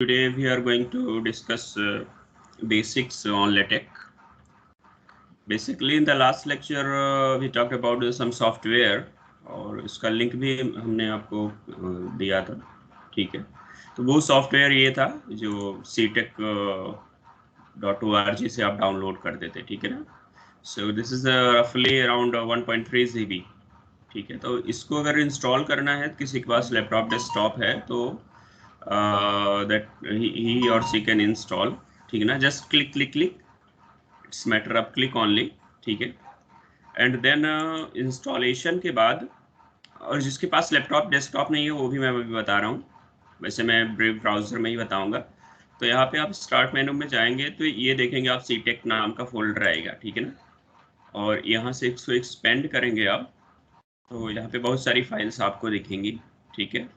Today we are going to discuss basics on LaTeX. Basically, in the last lecture we talked about some software और इसका link भी हमने आपको दिया था, ठीक है। तो वो सॉफ्टवेयर ये था जो ctech.org से आप डाउनलोड करते थे, ठीक है ना। सो दिस इज रफली अराउंड 1.3 GB, ठीक है। तो इसको अगर इंस्टॉल करना है, किसी के पास लैपटॉप डेस्कटॉप है तो that he or she can install, ठीक है ना। Just click click click, it's matter of click only, ठीक है। एंड देन इंस्टॉलेशन के बाद, और जिसके पास लैपटॉप डेस्कटॉप नहीं है वो भी मैं अभी बता रहा हूँ, वैसे मैं ब्रेव ब्राउजर में ही बताऊंगा। तो यहाँ पे आप स्टार्ट मेनू में जाएंगे तो ये देखेंगे आप ctech नाम का फोल्डर आएगा, ठीक है ना। और यहाँ से इसको एक्सपेंड करेंगे आप, तो यहाँ पे बहुत सारी फाइल्स आपको दिखेंगी, ठीक है।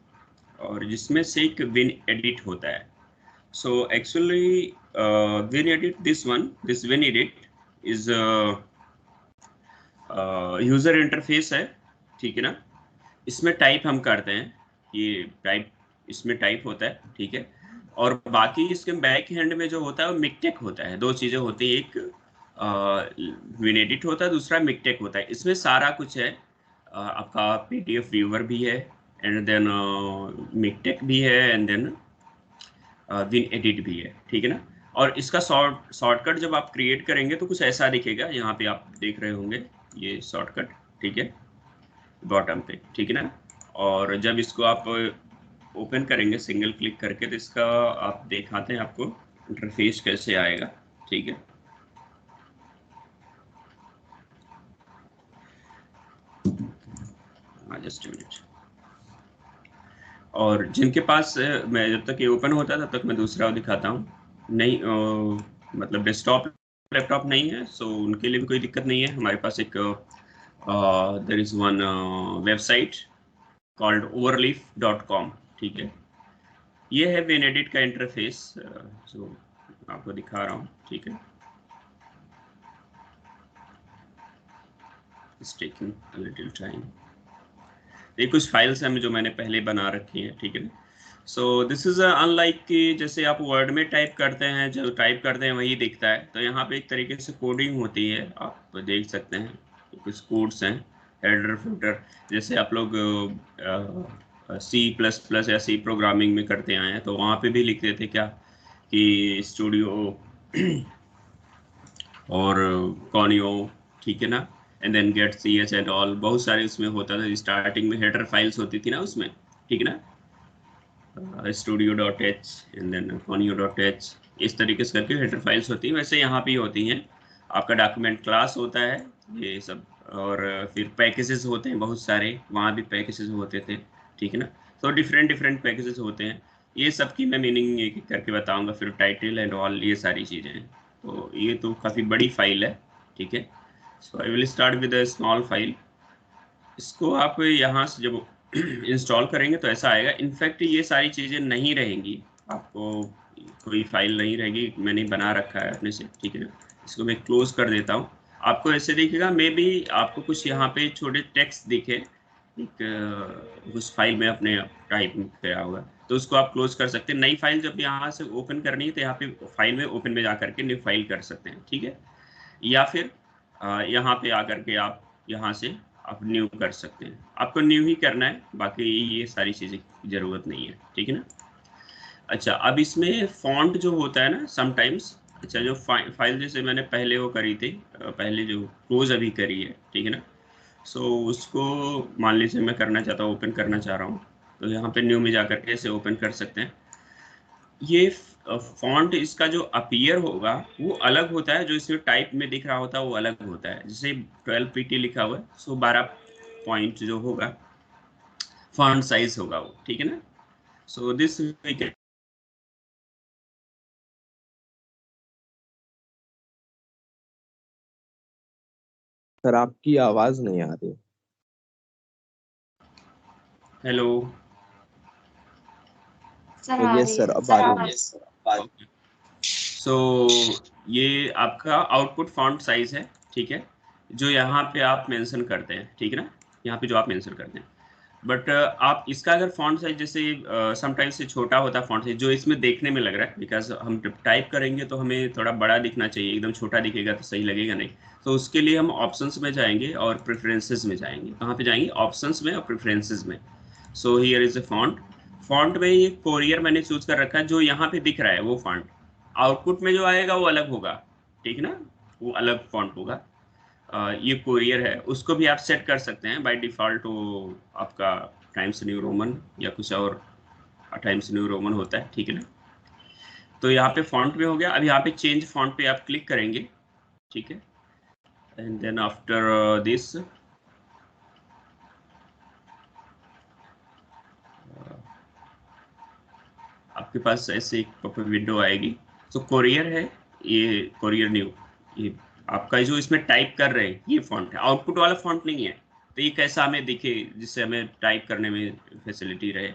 और जिसमें से एक विन एडिट होता है। So actually, WinEdit, this WinEdit is user interface है, ठीक है ना। इसमें टाइप हम करते हैं, ये टाइप इसमें टाइप होता है, ठीक है। और बाकी इसके बैक हैंड में जो होता है वो मिकटेक होता है। दो चीजें होती है, एक WinEdit होता है, दूसरा मिकटेक होता है। इसमें सारा कुछ है, आपका PDF व्यूअर भी है, एंड देन मिकटेक भी है, एंड देन WinEdit भी है, ठीक है ना। और इसका शॉर्टकट जब आप क्रिएट करेंगे तो कुछ ऐसा दिखेगा, यहाँ पे आप देख रहे होंगे ये शॉर्टकट, ठीक है, बॉटम पे, ठीक है ना। और जब इसको आप ओपन करेंगे सिंगल क्लिक करके तो इसका आप दिखाते हैं आपको इंटरफेस कैसे आएगा, ठीक है। Just minute. और जिनके पास मैं जब तक ये ओपन होता है तब तक मैं दूसरा दिखाता हूँ। नहीं मतलब डेस्कटॉप लैपटॉप नहीं है, सो उनके लिए भी कोई दिक्कत नहीं है। हमारे पास एक there is one website called overleaf.com, ठीक है। ये है WinEdit का इंटरफेस, जो आपको दिखा रहा हूँ, ठीक है। It's taking a little time. ये कुछ फाइल्स हैं जो मैंने पहले बना रखी हैं, ठीक है ना। सो दिस इज अनलाइक कि जैसे आप वर्ड में टाइप करते हैं, जो टाइप करते हैं वही दिखता है। तो यहाँ पे एक तरीके से कोडिंग होती है, आप देख सकते हैं कुछ कोड्स हैं, हेडर फुटर। जैसे आप लोग C++ या सी प्रोग्रामिंग में करते आए हैं तो वहाँ पे भी लिखते थे क्या कि स्टूडियो और कॉनियो, ठीक है ना, and then get ch and all, बहुत सारे उसमें होता था। स्टार्टिंग में हेडर फाइल्स होती थी ना उसमें, ठीक है ना, studio.h एंड देन conio.h, इस तरीके से करके हेडर फाइल्स होती हैं। वैसे यहाँ भी होती हैं, आपका डॉक्यूमेंट क्लास होता है ये सब, और फिर पैकेजेस होते हैं बहुत सारे, वहाँ भी पैकेजेस होते थे, ठीक है ना। तो डिफरेंट डिफरेंट पैकेजेस होते हैं, ये सब की मैं मीनिंग एक एक करके बताऊंगा। फिर टाइटल एंड ऑल, ये सारी चीज़ें हैं। तो ये तो काफ़ी बड़ी फाइल है, ठीक है। So I will start with a small file. इसको आप यहाँ से जब इंस्टॉल करेंगे तो ऐसा आएगा। इनफैक्ट ये सारी चीज़ें नहीं रहेंगी, आपको कोई फाइल नहीं रहेगी, मैंने बना रखा है अपने से, ठीक है ना। इसको मैं क्लोज कर देता हूँ। आपको ऐसे दिखेगा, मे बी आपको कुछ यहाँ पे छोटे टेक्स्ट दिखे, एक उस फाइल में अपने टाइप किया हुआ, तो उसको आप क्लोज कर सकते हैं। नई फाइल जब यहाँ से ओपन करनी है तो यहाँ पे फाइल में ओपन में जा करके न्यू फाइल कर सकते हैं, ठीक है। या फिर यहाँ पे आकर के आप यहाँ से आप न्यू कर सकते हैं। आपको न्यू ही करना है, बाकी ये सारी चीज़ें की ज़रूरत नहीं है, ठीक है ना। अच्छा, अब इसमें फॉन्ट जो होता है ना समटाइम्स, अच्छा जो फाइल जैसे मैंने पहले वो करी थी, पहले जो क्लोज अभी करी है, ठीक है ना। सो उसको मान लीजिए मैं करना चाहता हूँ, ओपन करना चाह रहा हूँ, तो यहाँ पे न्यू में जाकर के ऐसे ओपन कर सकते हैं। ये फॉन्ट इसका जो अपीयर होगा वो अलग होता है, जो इसमें टाइप में दिख रहा होता है वो अलग होता है। जैसे 12 pt लिखा हुआ है, सो 12 पॉइंट जो होगा फॉन्ट साइज होगा वो, ठीक है ना। So this we can. Sir आपकी आवाज नहीं आ रही। हेलो। सर आ यस रही सर, है। अब आ रही है। सो ये आपका आउटपुट फॉन्ट साइज है, ठीक है, जो यहाँ पे आप मेंशन करते हैं, ठीक है ना। यहाँ पे जो आप मेंशन करते हैं, बट आप इसका अगर फॉन्ट साइज जैसे समटाइम्स से छोटा होता है फॉन्ट साइज जो इसमें देखने में लग रहा है, बिकॉज हम टाइप करेंगे तो हमें थोड़ा बड़ा दिखना चाहिए, एकदम छोटा दिखेगा तो सही लगेगा नहीं। तो उसके लिए हम ऑप्शंस में जाएंगे और प्रेफरेंसेस में जाएंगे। कहाँ पे जाएंगे? ऑप्शंस में और प्रेफरेंसेस में। So here is a font. Font में ये कोरियर मैंने चूज कर रखा है, जो यहाँ पे दिख रहा है वो फॉन्ट। आउटपुट में जो आएगा वो अलग होगा, ठीक ना, वो अलग फॉन्ट होगा। ये कोरियर है, उसको भी आप सेट कर सकते हैं बाय डिफॉल्ट। वो आपका टाइम्स न्यू रोमन या कुछ और टाइम्स न्यू रोमन होता है, ठीक है ना। तो यहाँ पे फॉन्ट भी हो गया। अब यहाँ पे चेंज फॉन्ट पे आप क्लिक करेंगे, ठीक है। एंड देन आफ्टर दिस आपके पास ऐसे एक पॉपअप विंडो आएगी। तो कोरियर है, ये कोरियर न्यू, ये आपका जो इसमें टाइप कर रहे हैं ये फॉन्ट है, आउटपुट वाला फॉन्ट नहीं है। तो ये कैसा हमें दिखे जिससे हमें टाइप करने में फैसिलिटी रहे।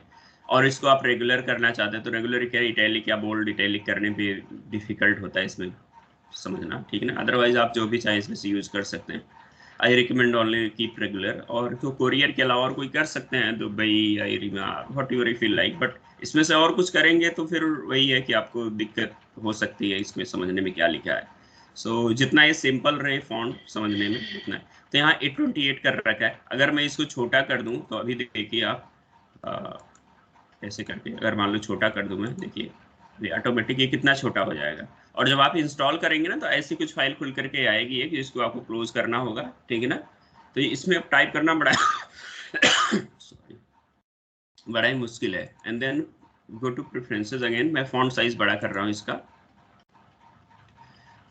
और इसको आप रेगुलर करना चाहते हैं तो रेगुलर क्या, इटैलिक या बोल्ड इटैलिक करने पे डिफिकल्ट होता है इसमें समझना, ठीक है ना। अदरवाइज आप जो भी चाहें इसमें से यूज कर सकते हैं। I recommend only keep regular. और तो कोरियर के अलावा और कोई कर सकते हैं, दुबई, आयरिमा, whatever you feel like. But इसमें से और कुछ करेंगे तो फिर वही है कि आपको दिक्कत हो सकती है इसमें समझने में क्या लिखा है। सो जितना ये सिंपल रहे फॉन्ट समझने में उतना है। तो यहाँ 828 कर रखा है। अगर मैं इसको छोटा कर दूं तो अभी देखिए आप ऐसे करके अगर मान लो छोटा कर दूं मैं, देखिए ये ऑटोमेटिक ये कितना छोटा हो जाएगा। और जब आप इंस्टॉल करेंगे ना तो ऐसी कुछ फाइल खुल करके आएगी है कि इसको आपको क्लोज करना होगा, ठीक है ना। तो इसमें अब टाइप करना बड़ा सॉरी, बड़ा ही मुश्किल है। And then go to preferences again. मैं फॉन्ट साइज बड़ा कर रहा हूँ इसका।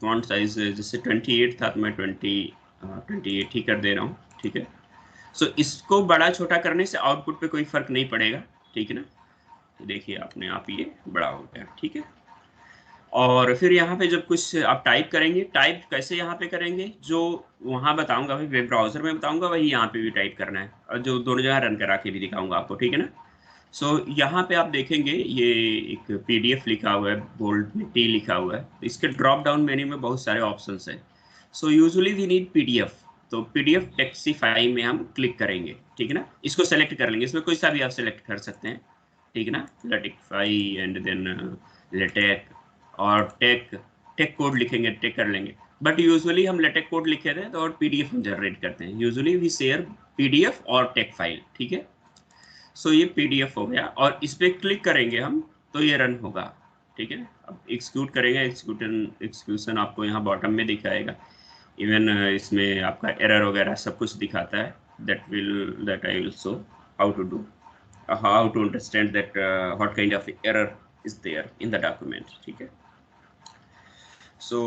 फॉन्ट साइज जैसे 28 था तो मैं 28 ही कर दे रहा हूँ, ठीक है। सो इसको बड़ा छोटा करने से आउटपुट पे कोई फर्क नहीं पड़ेगा, ठीक है ना। तो देखिए अपने आप ये बड़ा हो गया, ठीक है। और फिर यहाँ पे जब कुछ आप टाइप करेंगे, टाइप कैसे यहाँ पे करेंगे, जो वहाँ बताऊंगा भाई वेब ब्राउजर में बताऊंगा, वही यहाँ पे भी टाइप करना है। और जो दोनों जगह रन करा के भी दिखाऊंगा आपको, ठीक है ना। सो यहाँ पे आप देखेंगे ये एक पीडीएफ लिखा हुआ है, बोल्ड में टी लिखा हुआ है। इसके ड्रॉप डाउन मेन्यू में बहुत सारे ऑप्शन है। So usually we need PDF. तो पीडीएफ टेक्सीफाई में हम क्लिक करेंगे, ठीक है ना। इसको सेलेक्ट कर लेंगे, इसमें कोई सा भी आप सेलेक्ट कर सकते हैं, ठीक है ना। लेटिफाई एंड देन लेटेक और टेक, टेक कोड लिखेंगे, टेक कर लेंगे। बट यूजुअली हम लेटेक कोड लिखे थे तो और पीडीएफ हम जनरेट करते हैं। यूजुअली वी शेयर पीडीएफ और टेक फाइल, ठीक है। सो ये पीडीएफ हो गया और इस पर क्लिक करेंगे हम तो ये रन होगा, ठीक है। अब एग्जीक्यूट करेंगे, एग्जीक्यूशन आपको यहाँ बॉटम में दिखाएगा। इवन इसमें आपका एरर वगैरह सब कुछ दिखाता है। That I will show how to do, how to understand that what kind of error is there in the document, ठीक है। सो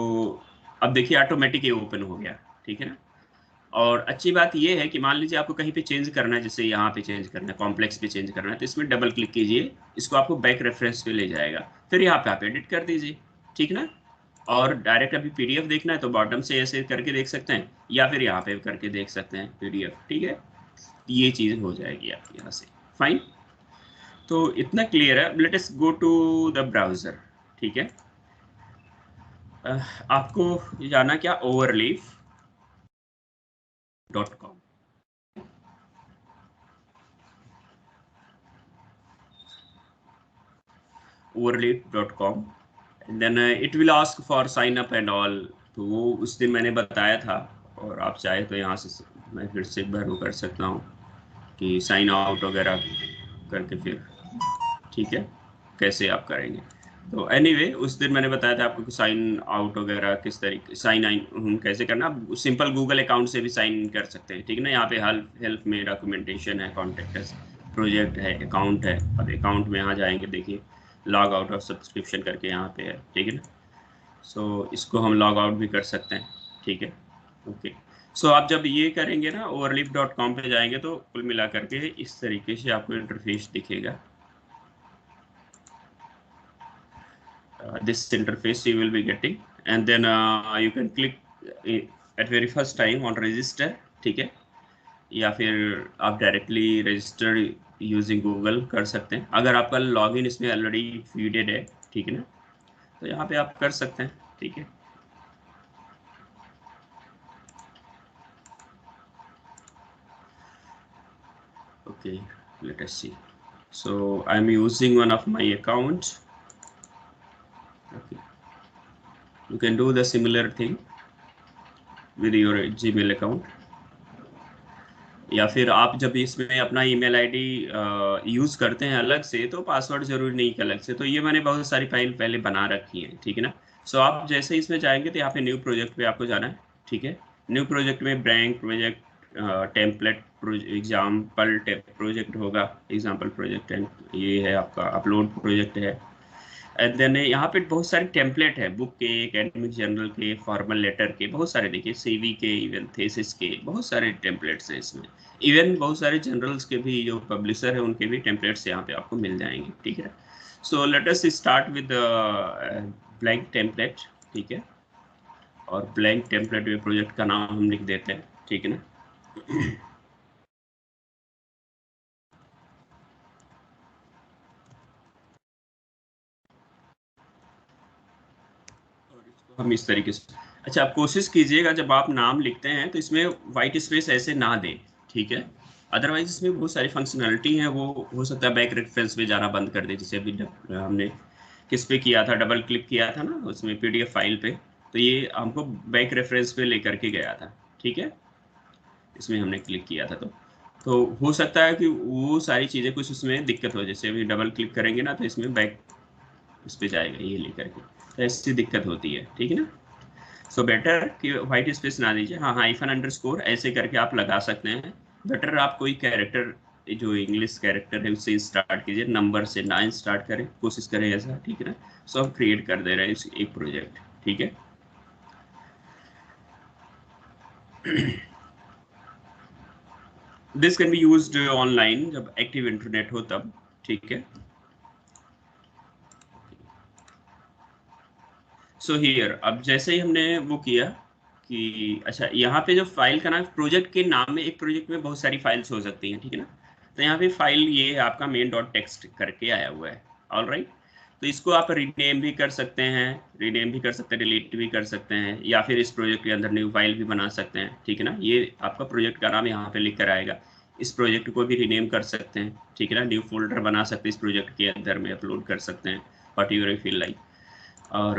अब देखिए ऑटोमेटिक ये ओपन हो गया, ठीक है ना। और अच्छी बात ये है कि मान लीजिए आपको कहीं पे चेंज करना है, जैसे यहाँ पे चेंज करना है, कॉम्प्लेक्स पे चेंज करना है, तो इसमें डबल क्लिक कीजिए, इसको आपको बैक रेफरेंस पे ले जाएगा। फिर यहाँ पे आप एडिट कर दीजिए, ठीक ना। और डायरेक्ट अभी पीडीएफ देखना है तो बॉटम से ऐसे करके देख सकते हैं, या फिर यहाँ पे करके देख सकते हैं पीडीएफ, ठीक है। ये चीज हो जाएगी आपकी यहाँ से, फाइन। तो इतना क्लियर है। Let us go to the browser, ठीक है। आपको जाना क्या, overleaf.com। overleaf.com and then it will ask for sign up and all. तो वो उस दिन मैंने बताया था। और आप चाहे तो यहाँ से मैं फिर से एक बार वो कर सकता हूँ कि साइन आउट वगैरह करके फिर, ठीक है, कैसे आप करेंगे। तो एनीवे उस दिन मैंने बताया था आपको कि साइन आउट वगैरह किस तरीके साइन इन कैसे करना। आप सिंपल गूगल अकाउंट से भी साइन इन कर सकते हैं, ठीक है ना। यहाँ पे हेल्प में डॉक्यूमेंटेशन है, कॉन्टेक्ट प्रोजेक्ट है, अकाउंट है। अब अकाउंट में यहाँ जाएंगे, देखिए लॉग आउट ऑफ सब्सक्रिप्शन करके यहाँ पे है, ठीक है ना। सो इसको हम लॉग आउट भी कर सकते हैं, ठीक है, ओके। सो आप जब ये करेंगे ना overleaf.com पे जाएंगे तो कुल मिला करके इस तरीके से आपको इंटरफेस दिखेगा। this interface you will be getting, and then you can click at very first time on register, ठीक है। या फिर आप डायरेक्टली रजिस्टर यूजिंग गूगल कर सकते हैं अगर आपका लॉगिन इसमें ऑलरेडी फीडेड है, ठीक है ना। तो यहाँ पे आप कर सकते हैं, ठीक है। Okay, let us see. So I'm using one of my account. Okay, you can do the similar thing with your Gmail account, या फिर आप जब इसमें अपना ईमेल आईडी यूज करते हैं अलग से तो पासवर्ड जरूरी नहीं कि अलग से। तो ये मैंने बहुत सारी फाइल पहले बना रखी है, ठीक है ना। सो आप जैसे ही इसमें जाएंगे तो यहाँ पे न्यू प्रोजेक्ट पे आपको जाना है, ठीक है। न्यू प्रोजेक्ट में bank project template example project होगा, एग्जाम्पल प्रोजेक्ट है, ये है आपका अपलोड प्रोजेक्ट है। एंड देन यहाँ पे बहुत सारे टेम्पलेट है, बुक के, एकेडमिक जर्नल के, फॉर्मल लेटर के, बहुत सारे देखिए, सीवी के, इवन थेसिस के, बहुत सारे टेम्पलेट्स हैं इसमें। इवन बहुत सारे जर्नल्स के भी जो पब्लिशर है उनके भी टेम्पलेट्स यहाँ पे आपको मिल जाएंगे, ठीक है। So let us start with blank template, ठीक है। और ब्लैंक टेम्पलेट में प्रोजेक्ट का नाम हम लिख देते हैं, ठीक है ना। हम इस तरीके से, अच्छा आप कोशिश कीजिएगा जब आप नाम लिखते हैं तो इसमें वाइट स्पेस ऐसे ना दें, ठीक है। अदरवाइज इसमें बहुत सारी फंक्शनैलिटी है, वो हो सकता है बैक रेफरेंस पे जाना बंद कर दे। जैसे अभी हमने किस पे किया था, डबल क्लिक किया था ना उसमें पीडीएफ फाइल पे, तो ये हमको बैक रेफरेंस पे लेकर के गया था, ठीक है। इसमें हमने क्लिक किया था तो हो सकता है कि वो सारी चीज़ें कुछ उसमें दिक्कत हो। जैसे अभी डबल क्लिक करेंगे ना तो इसमें बैक इस पे जाएगा ये लेकर के, तो ऐसी दिक्कत होती है, ठीक है ना। सो बेटर कि व्हाइट स्पेस ना दीजिए, हाँ हाइफन अंडरस्कोर ऐसे करके आप लगा सकते हैं। बेटर आप कोई कैरेक्टर जो इंग्लिश कैरेक्टर है उससे स्टार्ट कीजिए, नंबर से ना स्टार्ट करें, कोशिश करें ऐसा, ठीक है ना। सो हम क्रिएट कर दे रहे हैं एक प्रोजेक्ट, ठीक है। This can be used online जब एक्टिव इंटरनेट हो तब, ठीक है। सो हियर अब जैसे ही हमने वो किया कि अच्छा यहाँ पे जो फाइल का नाम, प्रोजेक्ट के नाम में, एक प्रोजेक्ट में बहुत सारी फाइल्स हो सकती हैं, ठीक है ना। तो यहाँ पे फाइल ये है आपका मेन डॉट टेक्स्ट करके आया हुआ है, ऑल राइट। तो इसको आप रीनेम भी कर सकते हैं, डिलीट भी कर सकते हैं, या फिर इस प्रोजेक्ट के अंदर न्यू फाइल भी बना सकते हैं, ठीक है ना। ये आपका प्रोजेक्ट का नाम यहाँ पे लिख कर आएगा। इस प्रोजेक्ट को भी रीनेम कर सकते हैं, ठीक है ना। न्यू फोल्डर बना सकते हैं, इस प्रोजेक्ट के अंदर में अपलोड कर सकते हैं, व्हाट यू फील लाइक। और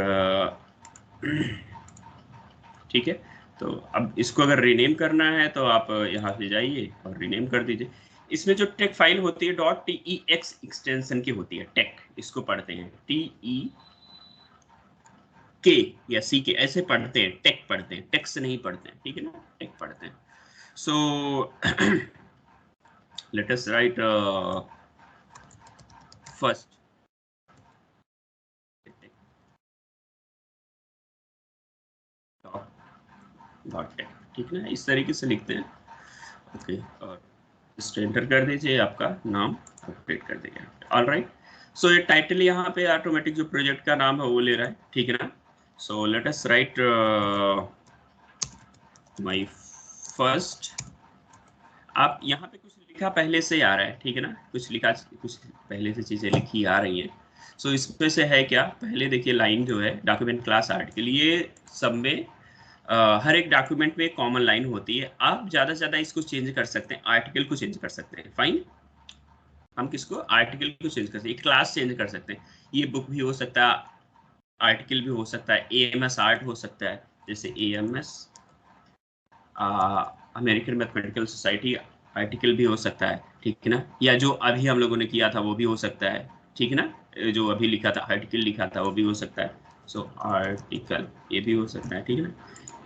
ठीक है। तो अब इसको अगर रीनेम करना है तो आप यहाँ पे जाइए और रीनेम कर दीजिए। इसमें जो टेक फाइल होती है डॉट टीईएक्स एक्सटेंशन की होती है, टेक इसको पढ़ते हैं, टीई के या सी के ऐसे पढ़ते हैं, टेक पढ़ते हैं, टेक्स नहीं पढ़ते हैं, ठीक है ना, टेक पढ़ते हैं। So let us right first dot take, ठीक है ना, इस तरीके से लिखते हैं। ओके, और एंटर कर दीजिए, आपका नाम अपडेट कर देगा, ऑल राइट। सो ये टाइटल यहाँ पे ऑटोमेटिक जो प्रोजेक्ट का नाम है वो ले रहा है, ठीक है ना। So let us right my first. आप यहाँ पे कुछ लिखा पहले से आ रहा है, ठीक है ना, कुछ लिखा, कुछ पहले से चीजें लिखी आ रही हैं। सो इसमें से है क्या, पहले देखिए लाइन जो है डॉक्यूमेंट क्लास आर्टिकल, ये सब में हर एक डॉक्यूमेंट में एक कॉमन लाइन होती है। आप ज्यादा से ज्यादा इसको चेंज कर सकते हैं, आर्टिकल को चेंज कर सकते हैं, फाइन। हम किसको, आर्टिकल को चेंज कर सकते हैं, क्लास चेंज कर सकते हैं। ये बुक भी हो सकता है, आर्टिकल भी हो सकता है, एएमएस आर्ट हो सकता है, जैसे AMS American mathematical society article भी हो सकता है, ठीक है ना। या जो अभी हम लोगों ने किया था वो भी हो सकता है, ठीक है ना। जो अभी लिखा था, आर्टिकल लिखा था, वो भी हो सकता है। सो आर्टिकल ये भी हो सकता है, ठीक है ना।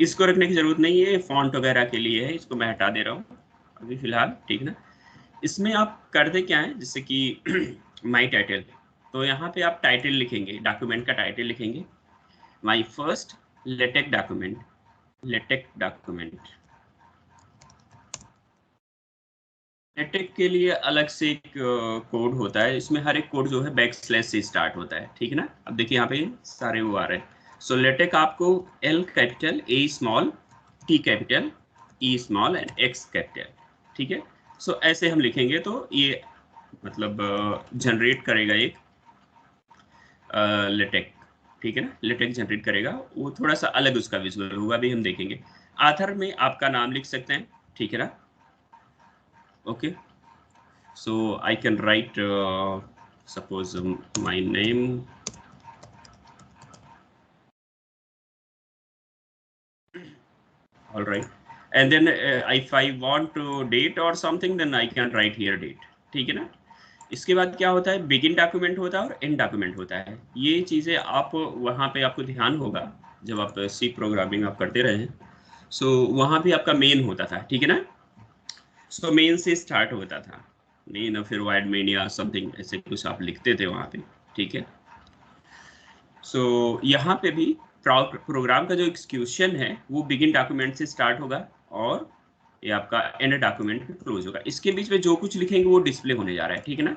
इसको रखने की जरूरत नहीं है, फॉन्ट वगैरह के लिए है, इसको मैं हटा दे रहा हूँ अभी फिलहाल, ठीक है ना। इसमें आप करते क्या है, जैसे कि माई टाइटल, तो यहाँ पे आप टाइटल लिखेंगे, डॉक्यूमेंट का टाइटल लिखेंगे, my first LaTeX document, LaTeX document. LaTeX के लिए अलग से एक कोड होता है, इसमें हर एक कोड जो है बैक स्लैश से स्टार्ट होता है, ठीक है ना। अब देखिए यहाँ पे सारे वो आ रहे हैं। सो लेटेक आपको L capital, A small, T capital, E small and x capital, ठीक है। सो ऐसे हम लिखेंगे तो ये मतलब जनरेट करेगा एक लेटेक, ठीक है ना। लेटेक जनरेट करेगा, वो थोड़ा सा अलग उसका विजुअल होगा, अभी हम देखेंगे। आथर में आपका नाम लिख सकते हैं, ठीक है ना, okay. So I can write suppose my name, all right, and then if I want to date or something, then I can write here date, ठीक है ना। इसके बाद क्या होता है, बिगिन डॉक्यूमेंट होता है और एंड डॉक्यूमेंट होता है। ये चीज़ें आप वहाँ पे आपको ध्यान होगा जब आप सी प्रोग्रामिंग आप करते रहे, सो वहाँ भी आपका मेन होता था, ठीक है ना। सो मेन से स्टार्ट होता था, मेन और फिर वाइड मेन या समथिंग ऐसे कुछ आप लिखते थे वहाँ पे, ठीक है। सो यहाँ पे भी प्रोग्राम का जो एक्सक्यूशन है वो बिगिन डॉक्यूमेंट से स्टार्ट होगा और ये आपका एंड डॉक्यूमेंट पे क्लोज होगा। इसके बीच में जो कुछ लिखेंगे वो डिस्प्ले होने जा रहा है, ठीक है ना।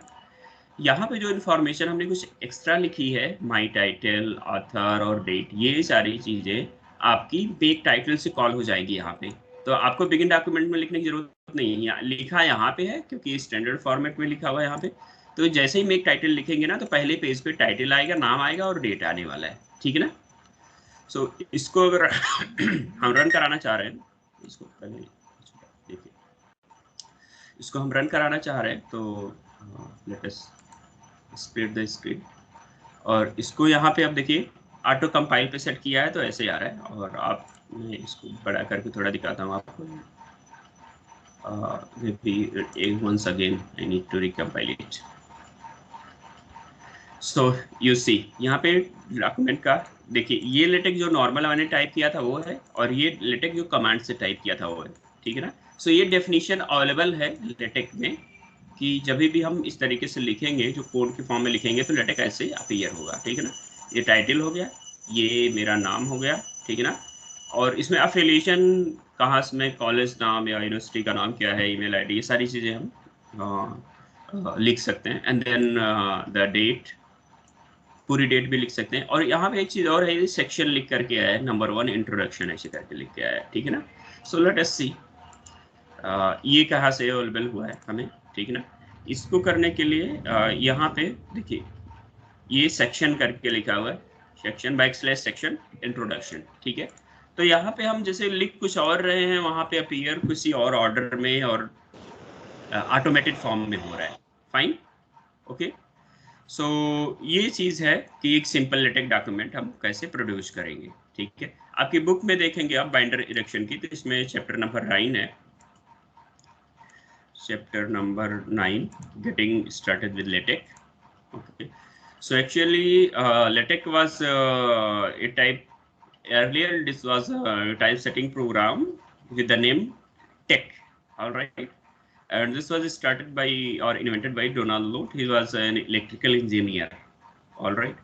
यहाँ पे जो इन्फॉर्मेशन हमने कुछ एक्स्ट्रा लिखी है, माई टाइटल, ऑथर और डेट, ये सारी चीज़ें आपकी मेक टाइटल से कॉल हो जाएगी यहाँ पे। तो आपको बिगिन डॉक्यूमेंट में लिखने की जरूरत नहीं है, लिखा यहाँ पे है क्योंकि स्टैंडर्ड फॉर्मेट में लिखा हुआ है यहाँ पे। तो जैसे ही मेक टाइटल लिखेंगे ना, तो पहले पेज पे टाइटल आएगा, नाम आएगा और डेट आने वाला है, ठीक है ना। सो इसको अगर हम रन कराना चाह रहे हैं, इसको पहले देखिए, इसको हम रन कराना चाह रहे हैं तो let us split the screen, और इसको यहाँ पे आप देखिए ऑटो कंपाइल पे सेट किया है तो ऐसे आ रहा है। और आप, मैं इसको बड़ा करके थोड़ा दिखाता हूँ आपको, maybe once again I need to recompile it. So you see यहाँ पे डॉक्यूमेंट का देखिए, ये लेटेक जो नॉर्मल मैंने टाइप किया था वो है, और ये लेटेक जो कमांड से टाइप किया था वो है, ठीक है ना। सो ये डेफिनेशन अवेलेबल है लेटेक में कि जब भी हम इस तरीके से लिखेंगे, जो कोड के फॉर्म में लिखेंगे, तो लेटेक ऐसे अपीयर होगा, ठीक है ना। ये टाइटल हो गया, ये मेरा नाम हो गया, ठीक है ना। और इसमें अफिलिएशन कहाँ से, कॉलेज नाम या यूनिवर्सिटी का नाम क्या है, ईमेल आईडी, ये सारी चीज़ें हम लिख सकते हैं। एंड देन द डेट, पूरी डेट भी लिख सकते हैं। और यहाँ पे एक चीज़ और है, सेक्शन लिख करके आया है, नंबर 1 इंट्रोडक्शन ऐसे करके लिख के आया है, ठीक है ना। सो लेट अस सी ये कहाँ से अवेलेबल हुआ है हमें, ठीक है ना। इसको करने के लिए यहाँ पे देखिए, ये सेक्शन करके लिखा हुआ है, सेक्शन बैकस्लैश सेक्शन इंट्रोडक्शन, ठीक है। तो यहाँ पे हम जैसे लिख कुछ और रहे हैं, वहाँ पे अपीयर किसी और ऑर्डर में और ऑटोमेटेड फॉर्म में हो रहा है, फाइन, ओके। सो ये चीज़ है कि एक सिंपल लेटेक डॉक्यूमेंट हम कैसे प्रोड्यूस करेंगे, ठीक है। आपकी बुक में देखेंगे आप बाइंडर इरेक्शन की, तो इसमें चैप्टर नंबर 9 है, chapter number 9, getting started with LaTeX, okay. So actually LaTeX was a type, earlier this was a typesetting program with the name Tech, all right. And this was started by or invented by Donald Knuth. He was an electrical engineer, all right.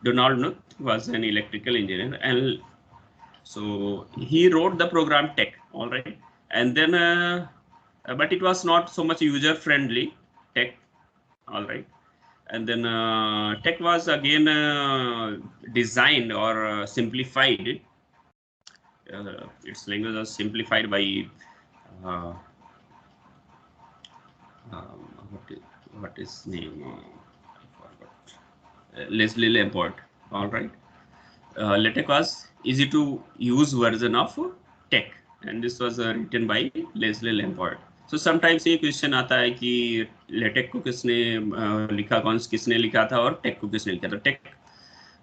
Donald Knuth was an electrical engineer, and so he wrote the program Tech, all right. And then but it was not so much user friendly, Tech, all right. And then Tech was again designed or simplified. Its language was simplified by what is name? Leslie Lamport. All right. LaTeX was easy to use version of Tech, and this was written by Leslie Lamport. So sometimes ये question आता है कि LaTeX को किसने लिखा, किसने लिखा था, और टेक को किसने लिखा था। TeX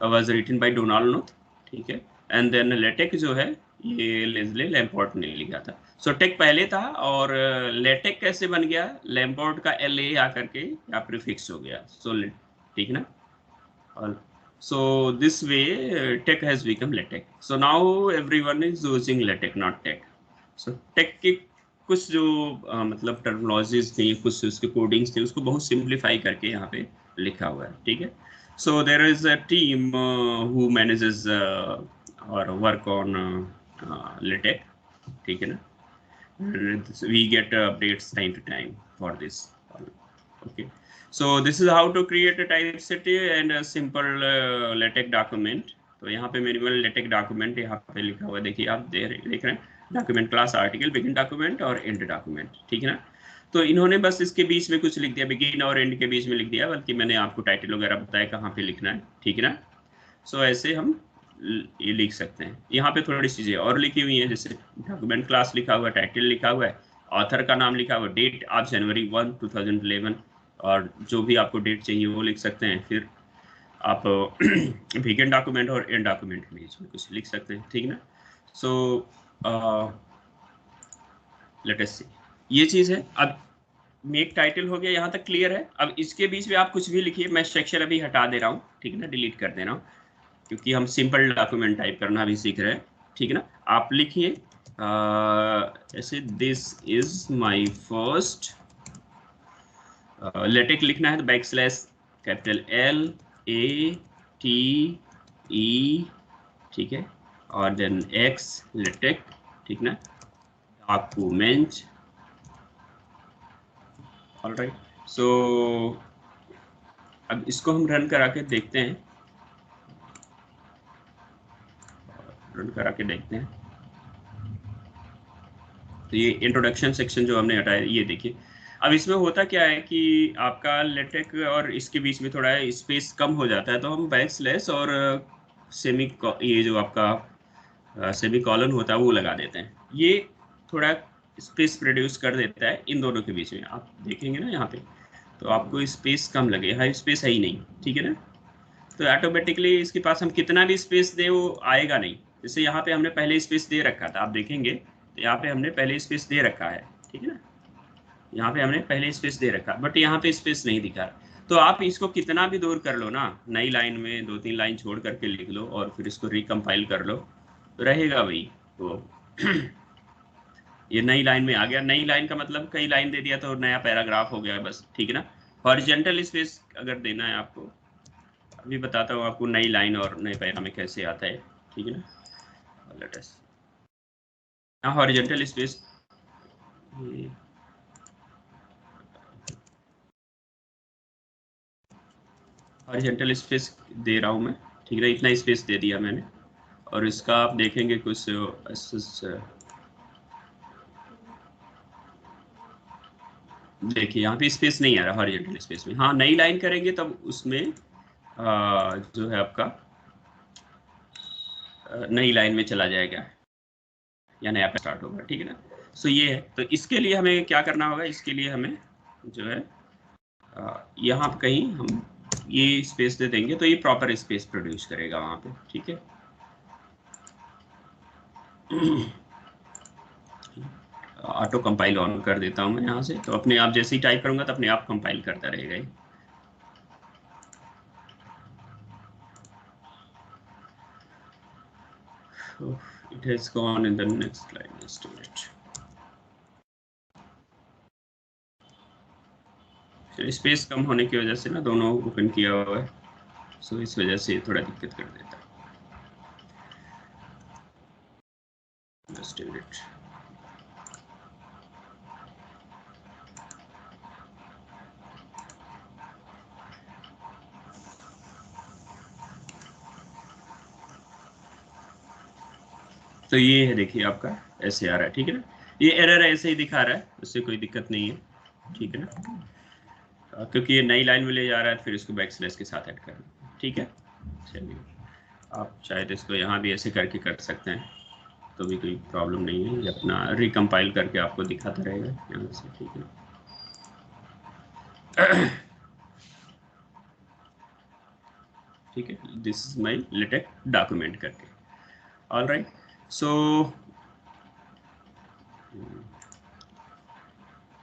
was written by Donald Knuth, ठीक है। एंड देन लेटेक जो है ये लेस्ली लैम्पोर्ट ने लिखा था। सो टेक पहले था, और लेटेक कैसे बन गया, लैम्पोर्ट का LA आकर के या प्रीफिक्स हो गया, सो ठीक है ना। So this way tech has become LaTeX. So now everyone is using LaTeX, not tech. So tech के कुछ जो मतलब टर्मिनोलॉजीज थी, कुछ उसके कोडिंग्स थे, उसको बहुत सिंप्लीफाई करके यहाँ पे लिखा हुआ है, ठीक है। So there is a team who manages और वर्क ऑन LaTeX, ठीक है ना। We get updates time to time for this, okay. So this is how to create a typesetting and a simple LaTeX document. तो यहाँ पे minimal LaTeX document यहाँ पे लिखा हुआ है, देखिए आप देख रहे हैं, document class article, begin document और एंड डॉक्यूमेंट, ठीक है ना। तो इन्होंने बस इसके बीच में कुछ लिख दिया, बिगिन और एंड के बीच में लिख दिया, बल्कि मैंने आपको टाइटल वगैरह बताया कहाँ पे लिखना है, ठीक है ना। सो ऐसे हम ये लिख सकते हैं। यहाँ पे थोड़ी चीज़ें और लिखी हुई हैं, जैसे डॉक्यूमेंट क्लास लिखा हुआ है, टाइटल लिखा हुआ है, ऑथर का नाम लिखा हुआ, डेट आप जनवरी 1 2011, और जो भी आपको डेट चाहिए वो लिख सकते हैं। फिर आप बिगिन डॉक्यूमेंट और एंड डॉक्यूमेंट में इसमें कुछ लिख सकते हैं, ठीक ना। सो लेट अस सी, ये चीज़ है। अब मेक टाइटल हो गया, यहाँ तक क्लियर है। अब इसके बीच में आप कुछ भी लिखिए, मैं सेक्शन अभी हटा दे रहा हूँ, ठीक है ना, डिलीट कर दे रहा हूँ, क्योंकि हम सिंपल डॉक्यूमेंट टाइप करना भी सीख रहे हैं, ठीक है ना। आप लिखिए ऐसे, this is my first, LaTeX लिखना है तो बैकस्लैश कैपिटल LATE, ठीक है, और देन X लेटेक, ठीक ना, डॉक्यूमेंट, ऑलराइट। सो अब इसको हम रन करा के देखते हैं, रन करा के देखते हैं। तो ये इंट्रोडक्शन सेक्शन जो हमने हटाया, ये देखिए। अब इसमें होता क्या है कि आपका लेटेक और इसके बीच में थोड़ा स्पेस कम हो जाता है, तो हम बैकस्लैश और सेमी, ये जो आपका सेमी कॉलन होता है वो लगा देते हैं। ये थोड़ा स्पेस प्रोड्यूस कर देता है इन दोनों के बीच में। आप देखेंगे ना यहाँ पे, तो आपको स्पेस कम लगे, हाई स्पेस है ही नहीं, ठीक है ना। तो ऑटोमेटिकली इसके पास हम कितना भी स्पेस दे वो आएगा नहीं। जैसे यहाँ पे हमने पहले स्पेस दे रखा था, आप देखेंगे तो यहाँ पे हमने पहले स्पेस दे रखा है, ठीक है ना, यहाँ पे हमने पहले स्पेस दे रखा, बट यहाँ पे स्पेस नहीं दिखा। तो आप इसको कितना भी दूर कर लो ना, नई लाइन में 2-3 लाइन छोड़ करके लिख लो और फिर इसको रिकम्पाइल कर लो, तो रहेगा वही। तो ये नई लाइन में आ गया। नई लाइन का मतलब कई लाइन दे दिया तो नया पैराग्राफ हो गया बस, ठीक है ना। हॉरिजॉन्टल स्पेस अगर देना है आपको, अभी बताता हूँ आपको नई लाइन और नए पैरा में कैसे आता है, ठीक है ना। Let us, horizontal space, horizontal space दे रहा हूँ मैं, ठीक है, इतना स्पेस दे दिया मैंने। और इसका आप देखेंगे कुछ देखिए यहाँ पे स्पेस नहीं आ रहा हॉरिजॉन्टल स्पेस में। हाँ, नई लाइन करेंगे तब उसमें जो है आपका नई लाइन में चला जाएगा या नया स्टार्ट होगा, ठीक है ना। सो ये है। तो इसके लिए हमें क्या करना होगा, इसके लिए हमें जो है यहाँ पे कहीं हम ये स्पेस दे देंगे तो ये प्रॉपर स्पेस प्रोड्यूस करेगा वहाँ पे, ठीक है। ऑटो कंपाइल ऑन कर देता हूँ मैं यहाँ से, तो अपने आप जैसे ही टाइप करूँगा तो अपने आप कंपाइल करता रहेगा ये। So it has gone in the next line. Let's do it. Space कम होने की वजह से ना दोनों ओपन किया हुआ है, सो इस वजह से थोड़ा दिक्कत कर देता है। Let's do it. तो ये है, देखिए आपका ऐसे आ रहा है, ठीक है ना। ये एरर ऐसे ही दिखा रहा है, उससे कोई दिक्कत नहीं है, ठीक है ना, क्योंकि ये नई लाइन में ले जा रहा है, फिर इसको बैकस्लैश के साथ ऐड करना, ठीक है। चलिए, आप चाहे तो इसको यहाँ भी ऐसे करके कर सकते हैं, तो भी कोई प्रॉब्लम नहीं है। ये अपना रिकम्पाइल करके आपको दिखाता रहेगा यहाँ से, ठीक है। ठीक है, this is my LaTeX document करके, ऑल राइट। सो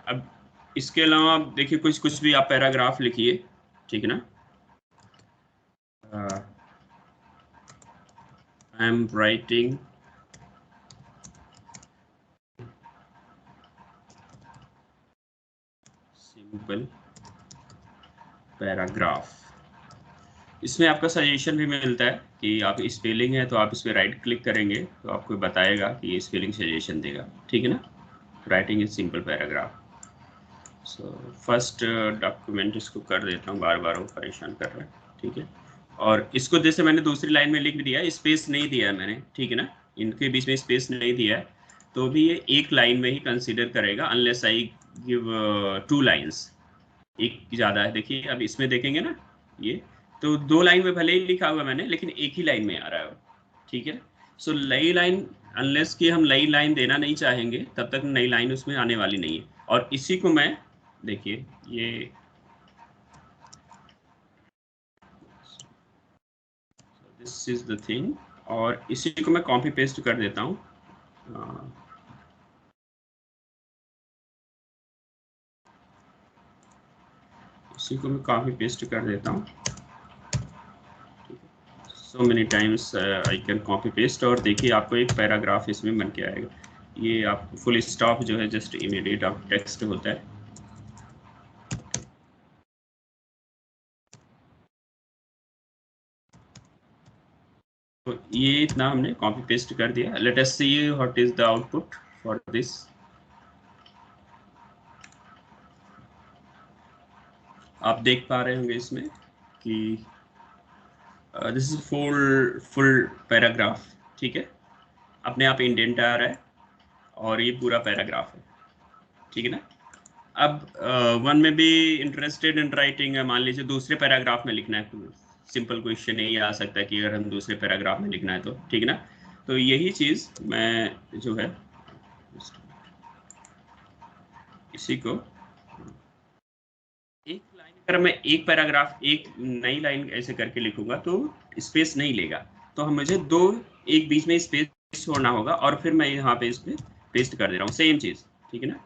अब इसके अलावा देखिए कुछ भी आप पैराग्राफ लिखिए, ठीक है ना। I am writing simple paragraph. इसमें आपका सजेशन भी मिलता है कि आप स्पेलिंग है तो आप इस पर राइट क्लिक करेंगे तो आपको बताएगा कि ये स्पेलिंग सजेशन देगा, ठीक है ना। Writing is simple paragraph. So first document इसको कर देता हूँ, बार बार वो परेशान कर रहा है, ठीक है। और इसको जैसे मैंने दूसरी लाइन में लिख दिया, स्पेस नहीं दिया है मैंने, ठीक है ना, इनके बीच में स्पेस नहीं दिया है, तो भी ये एक लाइन में ही कंसीडर करेगा, अनलेस आई गिव 2 लाइन्स। एक ज़्यादा है, देखिए अब इसमें देखेंगे ना, ये तो 2 लाइन में भले ही लिखा हुआ मैंने, लेकिन एक ही लाइन में आ रहा है, ठीक है। सो नई लाइन, अनलेस कि हम नई लाइन देना नहीं चाहेंगे तब तक नई लाइन उसमें आने वाली नहीं है। और इसी को मैं, देखिए ये दिस इज द थिंग, और इसी को मैं कॉपी पेस्ट कर देता हूँ। इसी को मैं कॉपी पेस्ट कर देता हूँ। So many times I can copy paste, और देखिए आपको एक पैराग्राफ इसमें बन के आएगा। ये आप फुल स्टॉप जो है जस्ट इमीडिएट आप टेक्स्ट होता है। तो ये इतना हमने कॉपी पेस्ट कर दिया। Late us see what is the output for this. आप देख पा रहे होंगे इसमें कि दिस इज फुल पैराग्राफ, ठीक है। अपने आप इंडेंट आ रहा है और ये पूरा पैराग्राफ है, ठीक है ना। अब वन में भी इंटरेस्टेड इन राइटिंग, मान लीजिए दूसरे पैराग्राफ में लिखना है, सिंपल क्वेश्चन यही आ सकता है कि अगर हम दूसरे पैराग्राफ में लिखना है तो, ठीक है ना। तो यही चीज मैं जो है इसी को एक लाइन, अगर मैं एक पैराग्राफ एक नई लाइन ऐसे करके लिखूंगा तो स्पेस नहीं लेगा, तो हम मुझे दो एक बीच में स्पेस छोड़ना होगा, और फिर मैं यहाँ पे इस पे पेस्ट कर दे रहा हूँ सेम चीज, ठीक है ना।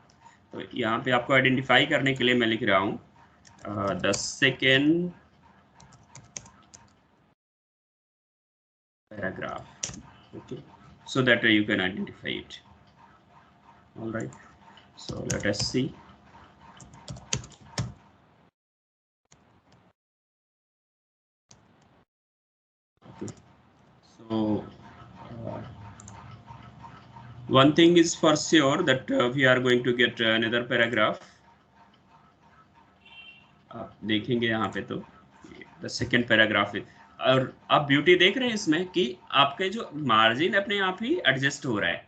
तो यहाँ पे आपको आइडेंटिफाई करने के लिए मैं लिख रहा हूँ the second paragraph, okay, so that you can identify it. All right, so let us see. Okay, so one thing is for sure that we are going to get another paragraph. आप देखेंगे यहाँ पे तो the second paragraph है, और आप beauty देख रहे हैं इसमें कि आपके जो मार्जिन अपने आप ही एडजस्ट हो रहा है,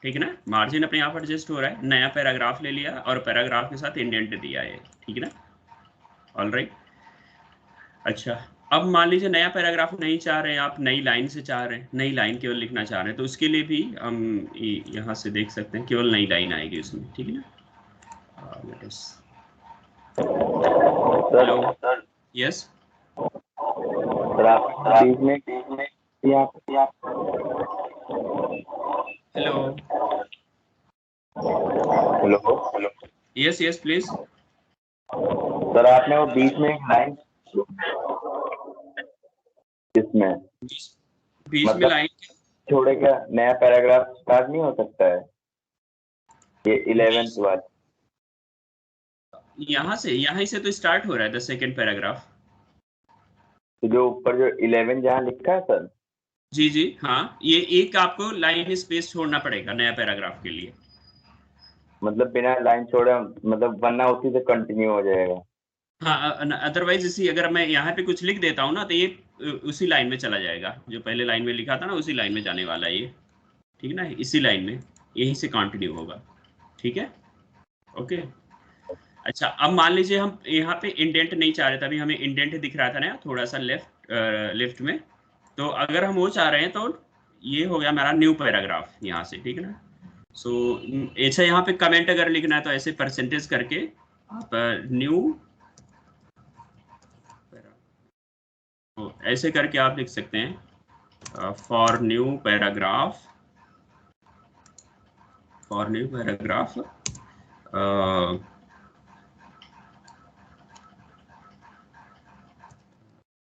ठीक है ना। मार्जिन अपने आप एडजस्ट हो रहा है, नया पैराग्राफ ले लिया और पैराग्राफ के साथ इंडेंट दिया है, ठीक है ना। ऑल राइट, अच्छा अब मान लीजिए नया पैराग्राफ नहीं चाह रहे हैं आप, नई लाइन से चाह रहे हैं, नई लाइन केवल लिखना चाह रहे हैं, तो उसके लिए भी हम यहाँ से देख सकते हैं केवल नई लाइन आएगी उसमें, ठीक है ना। Hello, yes hello, hello, yes yes please. Sir आपने वो बीच में एक लाइन इसमें बीच में मतलब लाइन छोड़े क्या नया पैराग्राफ स्टार्ट नहीं हो सकता है, ये 11th वाला यहाँ से तो स्टार्ट हो रहा है द सेकेंड पैराग्राफ। तो जो ऊपर जो 11 जहाँ लिखा है सर, जी जी हाँ, ये एक आपको लाइन स्पेस छोड़ना पड़ेगा नया पैराग्राफ के लिए। मतलब बिना लाइन छोड़े, मतलब वरना उसी से कंटिन्यू हो जाएगा। हाँ, अदरवाइज इसी अगर मैं यहाँ पे कुछ लिख देता हूँ ना तो ये उसी लाइन में चला जाएगा, जो पहले लाइन में लिखा था ना उसी लाइन में जाने वाला है ये, ठीक है ना। इसी लाइन में यहीं से कंटिन्यू होगा, ठीक है, ओके। अच्छा अब मान लीजिए हम यहाँ पे इंडेंट नहीं चाह रहे थे, अभी हमें इंडेंट दिख रहा था ना थोड़ा सा लेफ्ट में, तो अगर हम वो चाह रहे हैं तो ये हो गया हमारा न्यू पैराग्राफ यहाँ से, ठीक है ना। सो अच्छा यहाँ पे कमेंट अगर लिखना है तो ऐसे परसेंटेज करके आप न्यू, तो ऐसे करके आप लिख सकते हैं for new paragraph, for new paragraph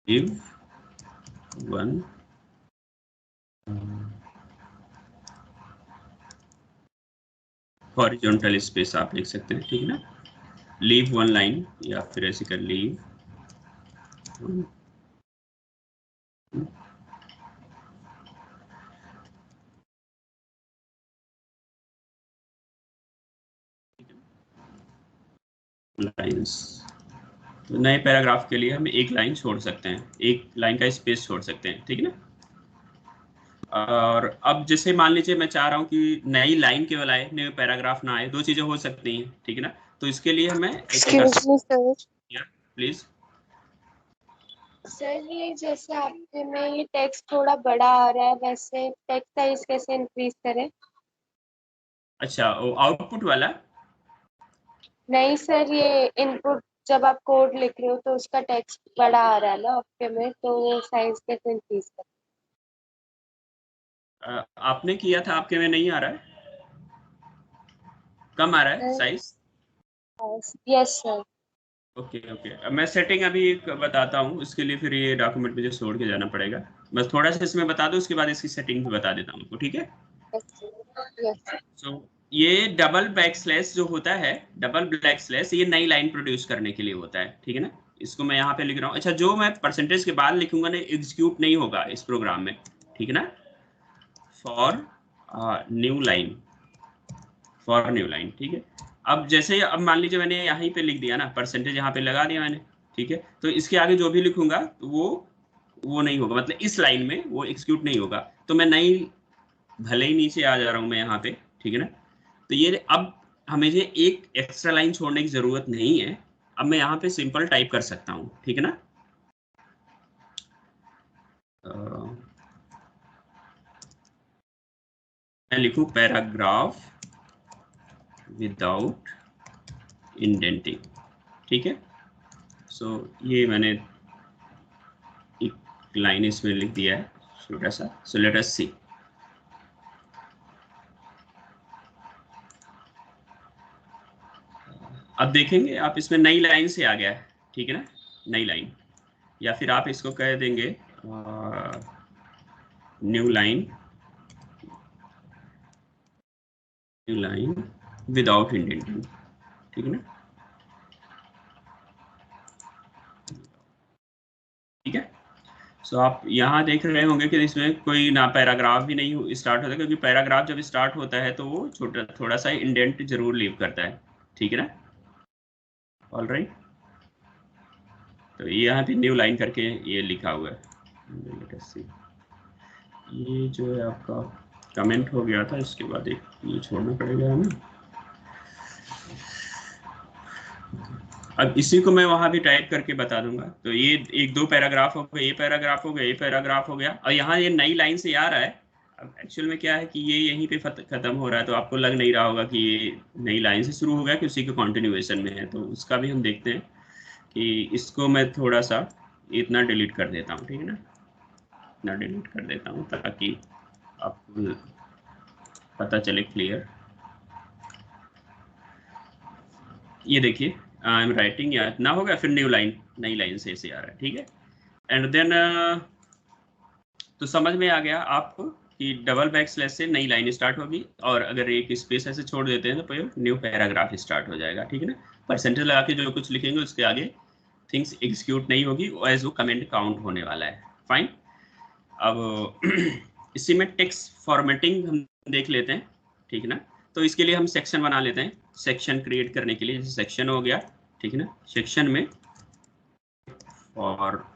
give one horizontal space आप लिख सकते हैं, ठीक है ना। लीव वन लाइन, या फिर ऐसे कर लीव लाइंस। तो नए पैराग्राफ के लिए हम एक लाइन छोड़ सकते हैं, एक लाइन का स्पेस छोड़ सकते हैं, ठीक है ना। और अब जैसे मान लीजिए मैं चाह रहा हूँ कि नई लाइन केवल आए, नए पैराग्राफ ना आए, दो चीजें हो सकती हैं, ठीक है ना। तो इसके लिए हमें ऐसे कर सकते हैं, प्लीज सर ये जैसे आपके में ये टेक्स्ट थोड़ा बड़ा आ रहा है, वैसे टेक्स्ट साइज कैसे इंक्रीज करें? अच्छा, वो आउटपुट वाला। नहीं सर, ये इनपुट जब आप कोड लिख रहे हो तो उसका टेक्स्ट बड़ा आ रहा है ना आपके में, तो वो साइज कैसे इंक्रीज आपने किया था, आपके में नहीं आ रहा है, कम आ रहा है करें? Size. Yes sir. Okay okay, अब मैं सेटिंग अभी एक बताता हूँ, उसके लिए फिर ये डॉक्यूमेंट मुझे छोड़ के जाना पड़ेगा। बस थोड़ा सा इसमें बता दो, उसके बाद इसकी सेटिंग भी बता देता हूँ, ठीक है। यस। सो ये डबल बैक स्लैश जो होता है, डबल ब्लैक स्लैश, ये नई लाइन प्रोड्यूस करने के लिए होता है, ठीक है ना। इसको मैं यहाँ पे लिख रहा हूँ। अच्छा, जो मैं परसेंटेज के बाद लिखूंगा ना, एग्जीक्यूट नहीं होगा इस प्रोग्राम में, ठीक है ना। For new line, for new line, ठीक है। अब जैसे अब मान लीजिए मैंने यहीं पे लिख दिया ना, परसेंटेज यहाँ पे लगा दिया मैंने, ठीक है। तो इसके आगे जो भी लिखूंगा वो नहीं होगा, मतलब इस लाइन में वो एक्सिक्यूट नहीं होगा। तो मैं नई, भले ही नीचे आ जा रहा हूँ मैं यहाँ पे, ठीक है ना। तो ये अब हमें ये एक एक्स्ट्रा लाइन छोड़ने की जरूरत नहीं है। अब मैं यहाँ पे सिंपल टाइप कर सकता हूँ, ठीक है ना। मैं लिखूँ पैराग्राफ विदाउट इंडेंटिंग, ठीक है। सो ये मैंने एक लाइन इसमें लिख दिया है छोटा सा। सो लेट अस सी। अब देखेंगे आप, इसमें नई लाइन से आ गया है, ठीक है ना, नई लाइन। या फिर आप इसको कह देंगे new line, new line without indenting, ठीक है ना, ठीक है। सो आप यहाँ देख रहे होंगे कि इसमें कोई ना पैराग्राफ भी नहीं स्टार्ट होता, क्योंकि पैराग्राफ जब स्टार्ट होता है तो वो छोटा थोड़ा सा इंडेंट जरूर लीव करता है, ठीक है ना। All right. तो ये यहाँ पे न्यू लाइन करके ये लिखा हुआ है। Let us see। ये जो है आपका कमेंट हो गया था, इसके बाद एक ये छोड़ना पड़ेगा हमें। अब इसी को मैं वहां भी टाइप करके बता दूंगा। तो ये एक दो पैराग्राफ हो गए, ये पैराग्राफ हो गया, ये पैराग्राफ हो गया, और यहाँ ये नई लाइन से आ रहा है। अब एक्चुअल में क्या है कि ये यहीं पे खत्म हो रहा है, तो आपको लग नहीं रहा होगा कि ये नई लाइन से शुरू हो गया, कि उसी के कंटिन्यूएशन में है। तो उसका भी हम देखते हैं कि इसको मैं थोड़ा सा इतना डिलीट कर देता हूँ, ठीक है ना, इतना डिलीट कर देता हूँ ताकि आपको पता चले क्लियर। ये देखिए, आई एम राइटिंग, या इतना होगा, फिर न्यू लाइन, नई लाइन से ऐसे आ रहा है, ठीक है। एंड देन तो समझ में आ गया आपको कि डबल बैक स्लैश से नई लाइन स्टार्ट होगी, और अगर एक स्पेस ऐसे छोड़ देते हैं तो फिर न्यू पैराग्राफ स्टार्ट हो जाएगा, ठीक है ना। परसेंटेज लगा के जो कुछ लिखेंगे उसके आगे थिंग्स एग्जीक्यूट नहीं होगी, एज वो कमेंट काउंट होने वाला है। फाइन। अब इसी में टेक्स्ट फॉर्मेटिंग हम देख लेते हैं, ठीक है ना। तो इसके लिए हम सेक्शन बना लेते हैं। सेक्शन क्रिएट करने के लिए, जैसे सेक्शन हो गया, ठीक है ना। सेक्शन में और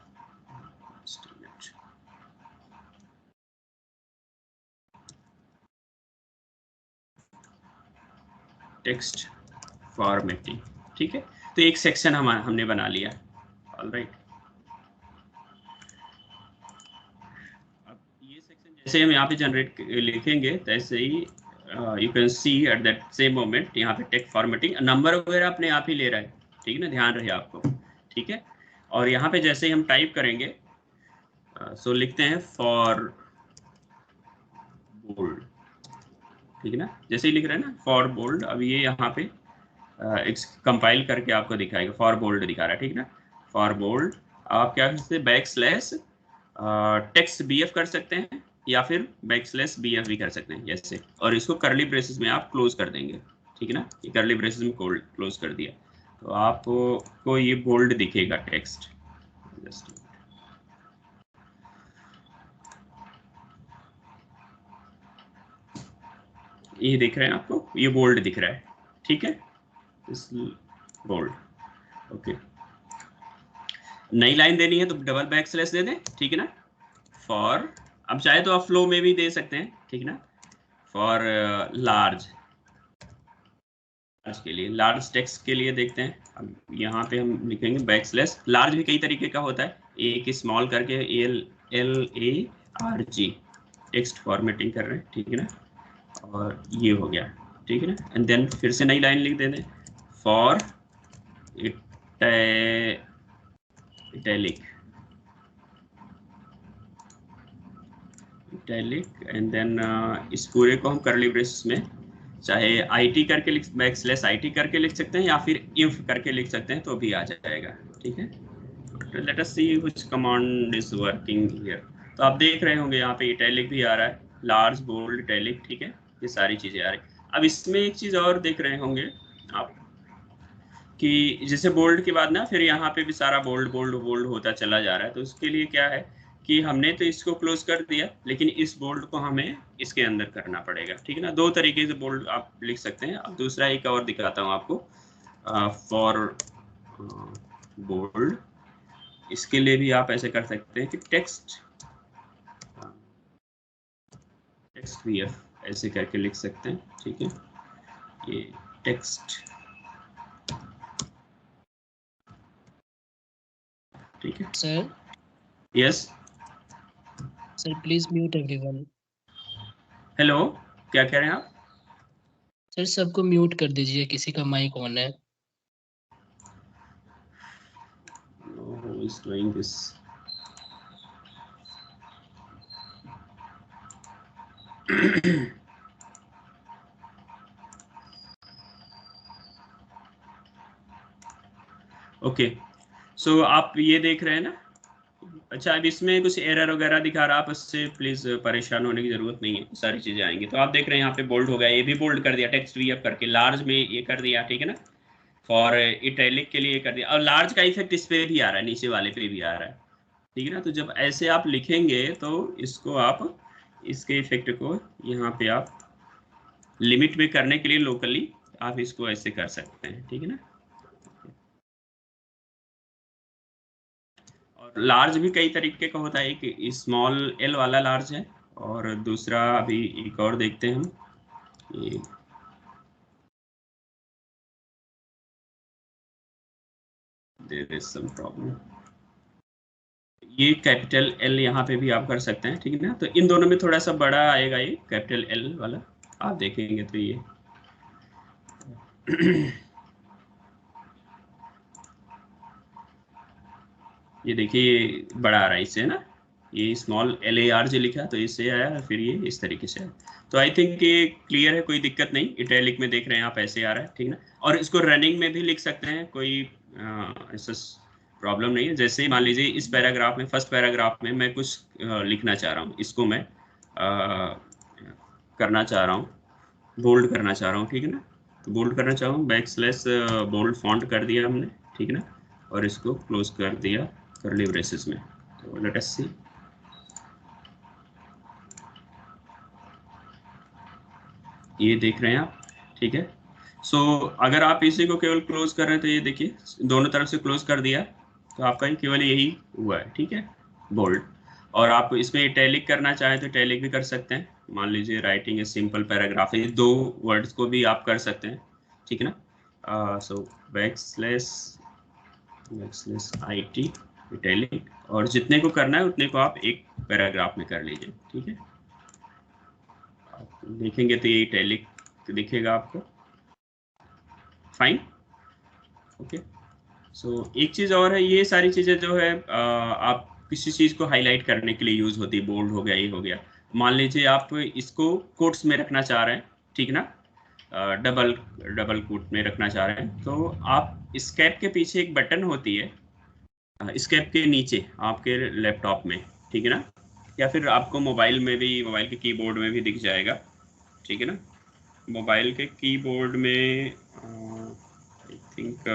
टेक्स्ट फॉर्मेटिंग, ठीक है। तो एक सेक्शन हमने बना लिया। ऑलराइट। अब ये सेक्शन जैसे हम यहाँ पे जनरेट लिखेंगे, तैसे ही you can see at that same moment यहाँ पे टेक्स्ट फॉर्मेटिंग नंबर वगैरह अपने आप ही ले रहा है, ठीक है ना, ध्यान रहे आपको, ठीक है। और यहाँ पे जैसे ही हम टाइप करेंगे, सो लिखते हैं फॉर बोल्ड, ठीक है ना। जैसे ही लिख रहे हैं ना फॉर बोल्ड, अब ये यहाँ पे कंपाइल करके आपको दिखाएगा, फॉर बोल्ड दिखा रहा है, ठीक है ना। फॉर बोल्ड आप क्या कर सकते हैं, बैक स्लैश टेक्स्ट बीएफ कर सकते हैं, या फिर बैक स्लैश बीएफ भी कर सकते हैं जैसे, और इसको करली ब्रेसेस में आप क्लोज कर देंगे, ठीक है ना। ये करली ब्रेसेस में क्लोज कर दिया, तो आपको ये बोल्ड दिखेगा टेक्स्ट। ये दिख रहे हैं आपको, ये बोल्ड दिख रहा है, ठीक है, इस बोल्ड। ओके, नई लाइन देनी है तो डबल बैक स्लैश दे दें, ठीक है ना। फॉर, अब चाहे तो आप फ्लो में भी दे सकते हैं, ठीक है ना। फॉर लार्ज के लिए, लार्ज टेक्स्ट के लिए देखते हैं। अब यहाँ पे हम लिखेंगे बैक स्लैश। लार्ज भी कई तरीके का होता है, एक स्मॉल करके LARG टेक्स्ट फॉर्मेटिंग कर रहे हैं, ठीक है ना, और ये हो गया, ठीक है ना। एंड देन फिर से नई लाइन लिख देते हैं, फॉर इटैलिक एंड देन इस पूरे को हम करली ब्रेसेस में चाहे IT करके लिख, /IT करके लिख सकते हैं या फिर इफ करके लिख सकते हैं तो भी आ जाएगा, ठीक है। Let us see which command is working here. तो आप देख रहे होंगे यहाँ पे इटैलिक भी आ रहा है, लार्ज, बोल्ड, इटैलिक, ठीक है, ये सारी चीजें आ रही। अब इसमें एक चीज और देख रहे होंगे आप कि जैसे बोल्ड के बाद ना फिर यहाँ पे भी सारा बोल्ड बोल्ड बोल्ड होता चला जा रहा है। तो उसके लिए क्या है कि हमने तो इसको क्लोज कर दिया, लेकिन इस बोल्ड को हमें इसके अंदर करना पड़ेगा, ठीक है ना। दो तरीके से बोल्ड आप लिख सकते हैं। अब दूसरा एक और दिखाता हूँ आपको, फॉर बोल्ड, इसके लिए भी आप ऐसे कर सकते हैं कि टेक्स्ट VF ऐसे करके लिख सकते हैं, ठीक है। ये टेक्स्ट, ठीक है sir. Yes sir please mute everyone. Hello, क्या कह रहे हैं आप? सर सबको म्यूट कर दीजिए, किसी का माइक ऑन है। Who is doing this? Okay, so आप ये देख रहे हैं ना। अच्छा, अब इसमें कुछ एरर वगैरह दिखा रहा है, आप उससे प्लीज परेशान होने की जरूरत नहीं है, सारी चीजें आएंगी। तो आप देख रहे हैं यहाँ पे बोल्ड हो गया, ये भी बोल्ड कर दिया, टेक्स्ट VF करके, लार्ज में ये कर दिया, ठीक है ना। फॉर इटैलिक के लिए कर दिया, और लार्ज का इफेक्ट इस पे भी आ रहा है, नीचे वाले पे भी आ रहा है, ठीक है ना। तो जब ऐसे आप लिखेंगे तो इसको आप, इसके इफेक्ट को यहाँ पे आप लिमिट में करने के लिए लोकली आप इसको ऐसे कर सकते हैं, ठीक है ना। और लार्ज भी कई तरीके का होता है, एक स्मॉल L वाला लार्ज है, और दूसरा अभी एक और देखते हैं हम, ये देयर इज सम प्रॉब्लम, ये कैपिटल L यहाँ पे भी आप कर सकते हैं, ठीक है ना। तो इन दोनों में थोड़ा सा बड़ा आएगा ये कैपिटल L वाला, आप देखेंगे तो ये ये देखिए बड़ा आ रहा है इससे ना, ये स्मॉल LARG लिखा तो इससे आया, फिर ये इस तरीके से आया। तो आई थिंक ये क्लियर है, कोई दिक्कत नहीं। इटैलिक में देख रहे हैं आप ऐसे आ रहा है, ठीक है ना। और इसको रनिंग में भी लिख सकते हैं, कोई ऐसा प्रॉब्लम नहीं है। जैसे ही मान लीजिए इस पैराग्राफ में, फर्स्ट पैराग्राफ में मैं कुछ लिखना चाह रहा हूँ, इसको मैं करना चाह रहा हूँ, बोल्ड करना चाह रहा हूँ, ठीक है ना। तो बोल्ड करना चाह रहा हूँ, बोल्ड फॉन्ट कर दिया हमने, ठीक है ना, और इसको क्लोज कर दिया करली ब्रेसेस में। तो लेट अस सी, ये देख रहे हैं आप, ठीक है। सो अगर आप इसी को केवल क्लोज कर रहे हैं तो ये देखिए दोनों तरफ से क्लोज कर दिया, तो आपका केवल यही हुआ है, ठीक है, बोल्ड। और आप इसमें इटैलिक करना चाहें तो इटैलिक भी कर सकते हैं। मान लीजिए राइटिंग ए सिंपल पैराग्राफ, ये दो वर्ड्स को भी आप कर सकते हैं, ठीक है ना। सो /IT इटैलिक, और जितने को करना है उतने को आप एक पैराग्राफ में कर लीजिए, ठीक है। आप देखेंगे तो ये इटैलिक दिखेगा आपको, फाइन, ओके। सो एक चीज़ और है, ये सारी चीज़ें जो है आप किसी चीज़ को हाईलाइट करने के लिए यूज़ होती है, बोल्ड हो गया, ये हो गया। मान लीजिए आप इसको कोट्स में रखना चाह रहे हैं, ठीक ना, डबल कोट में रखना चाह रहे हैं, तो आप स्केप के पीछे एक बटन होती है, स्केप के नीचे आपके लैपटॉप में, ठीक है ना, या फिर आपको मोबाइल में भी, मोबाइल के कीबोर्ड में भी दिख जाएगा, ठीक है ना। मोबाइल के कीबोर्ड में आई थिंक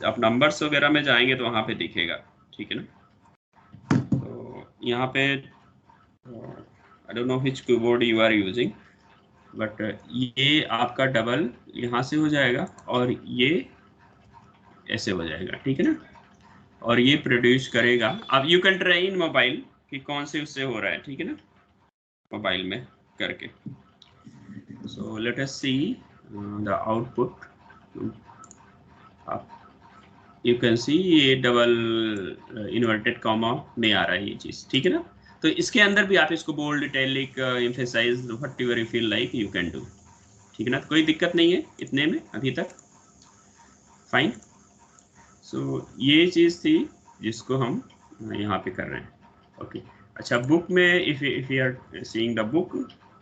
आप नंबर्स वगैरह में जाएंगे तो वहाँ पे दिखेगा, ठीक है ना। तो यहाँ पे I don't know which keyboard you are using, but ये आपका डबल यहाँ से हो जाएगा और ये ऐसे हो जाएगा, ठीक है ना। और ये प्रोड्यूस करेगा, अब you can try in mobile कि कौन से उससे हो रहा है, ठीक है ना, मोबाइल में करके। So let us see the output. आप यू कैन सी ये डबल इन्वर्टेड कॉमा में आ रहा है ये चीज, ठीक है ना। तो इसके अंदर भी आप इसको bold, italic, emphasize, whatever you feel like you can do, ठीक है ना। कोई दिक्कत नहीं है इतने में अभी तक, फाइन। सो ये चीज थी जिसको हम यहाँ पे कर रहे हैं, ओके। अच्छा, बुक में if you are seeing the book,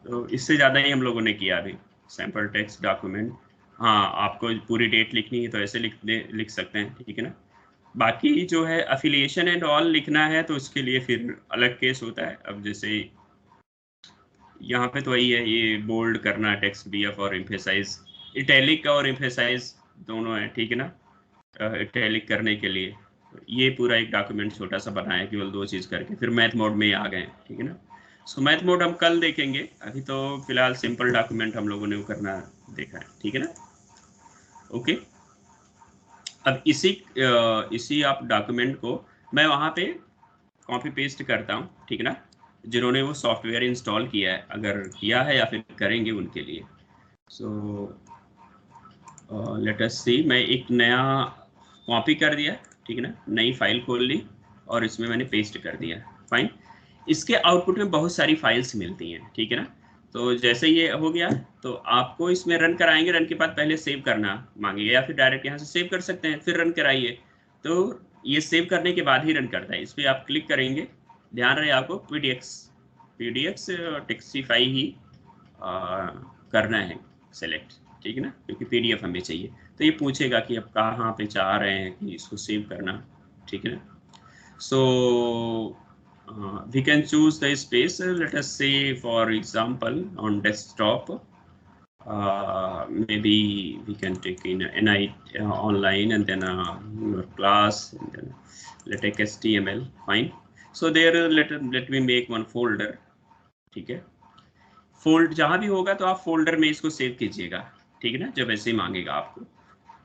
तो इससे ज़्यादा ही हम लोगों ने किया अभी। सैम्पल टेक्स्ट डॉक्यूमेंट, हाँ आपको पूरी डेट लिखनी है तो ऐसे लिख सकते हैं, ठीक है ना। बाकी जो है अफिलिएशन एंड ऑल लिखना है तो उसके लिए फिर अलग केस होता है। अब जैसे यहाँ पे तो वही है, ये बोल्ड करना टेक्स्ट बीएफ और एम्फेसाइज, इटैलिक और एम्फेसाइज दोनों है, ठीक है ना। इटैलिक करने के लिए ये पूरा एक डॉक्यूमेंट छोटा सा बनाया केवल 2 चीज करके, फिर मैथ मोड में आ गए, ठीक है ना। सो मैथ मोड हम कल देखेंगे, अभी तो फिलहाल सिंपल डॉक्यूमेंट हम लोगों ने वो करना देखा है, ठीक है ना। ओके, अब इसी आप डॉक्यूमेंट को मैं वहाँ पे कॉपी पेस्ट करता हूँ, ठीक है ना। जिन्होंने वो सॉफ्टवेयर इंस्टॉल किया है, अगर किया है या फिर करेंगे उनके लिए। सो लेट अस सी, मैं एक नया कॉपी कर दिया, ठीक है ना, नई फाइल खोल ली और इसमें मैंने पेस्ट कर दिया, फाइन। इसके आउटपुट में बहुत सारी फाइल्स मिलती हैं, ठीक है ना। तो जैसे ये हो गया तो आपको इसमें रन कराएंगे, रन के बाद पहले सेव करना मांगेगा या फिर डायरेक्ट यहाँ से सेव कर सकते हैं, फिर रन कराइए। तो ये सेव करने के बाद ही रन करता है। इस पर आप क्लिक करेंगे, ध्यान रहे आपको पीडीएक्स टेक्सीफाई ही करना है सेलेक्ट, ठीक है ना, क्योंकि पीडीएफ हमें चाहिए। तो ये पूछेगा कि आप कहाँ पे चाह रहे हैं कि इसको सेव करना, ठीक है ना। सो we can choose the space, let us say for example on desktop, maybe we can take in NIT online and then your class and then let's take HTML, fine. So there let me make one folder, ठीक है। Fold जहां भी होगा तो आप folder में इसको save कीजिएगा, ठीक है ना, जब ऐसे मांगेगा आपको।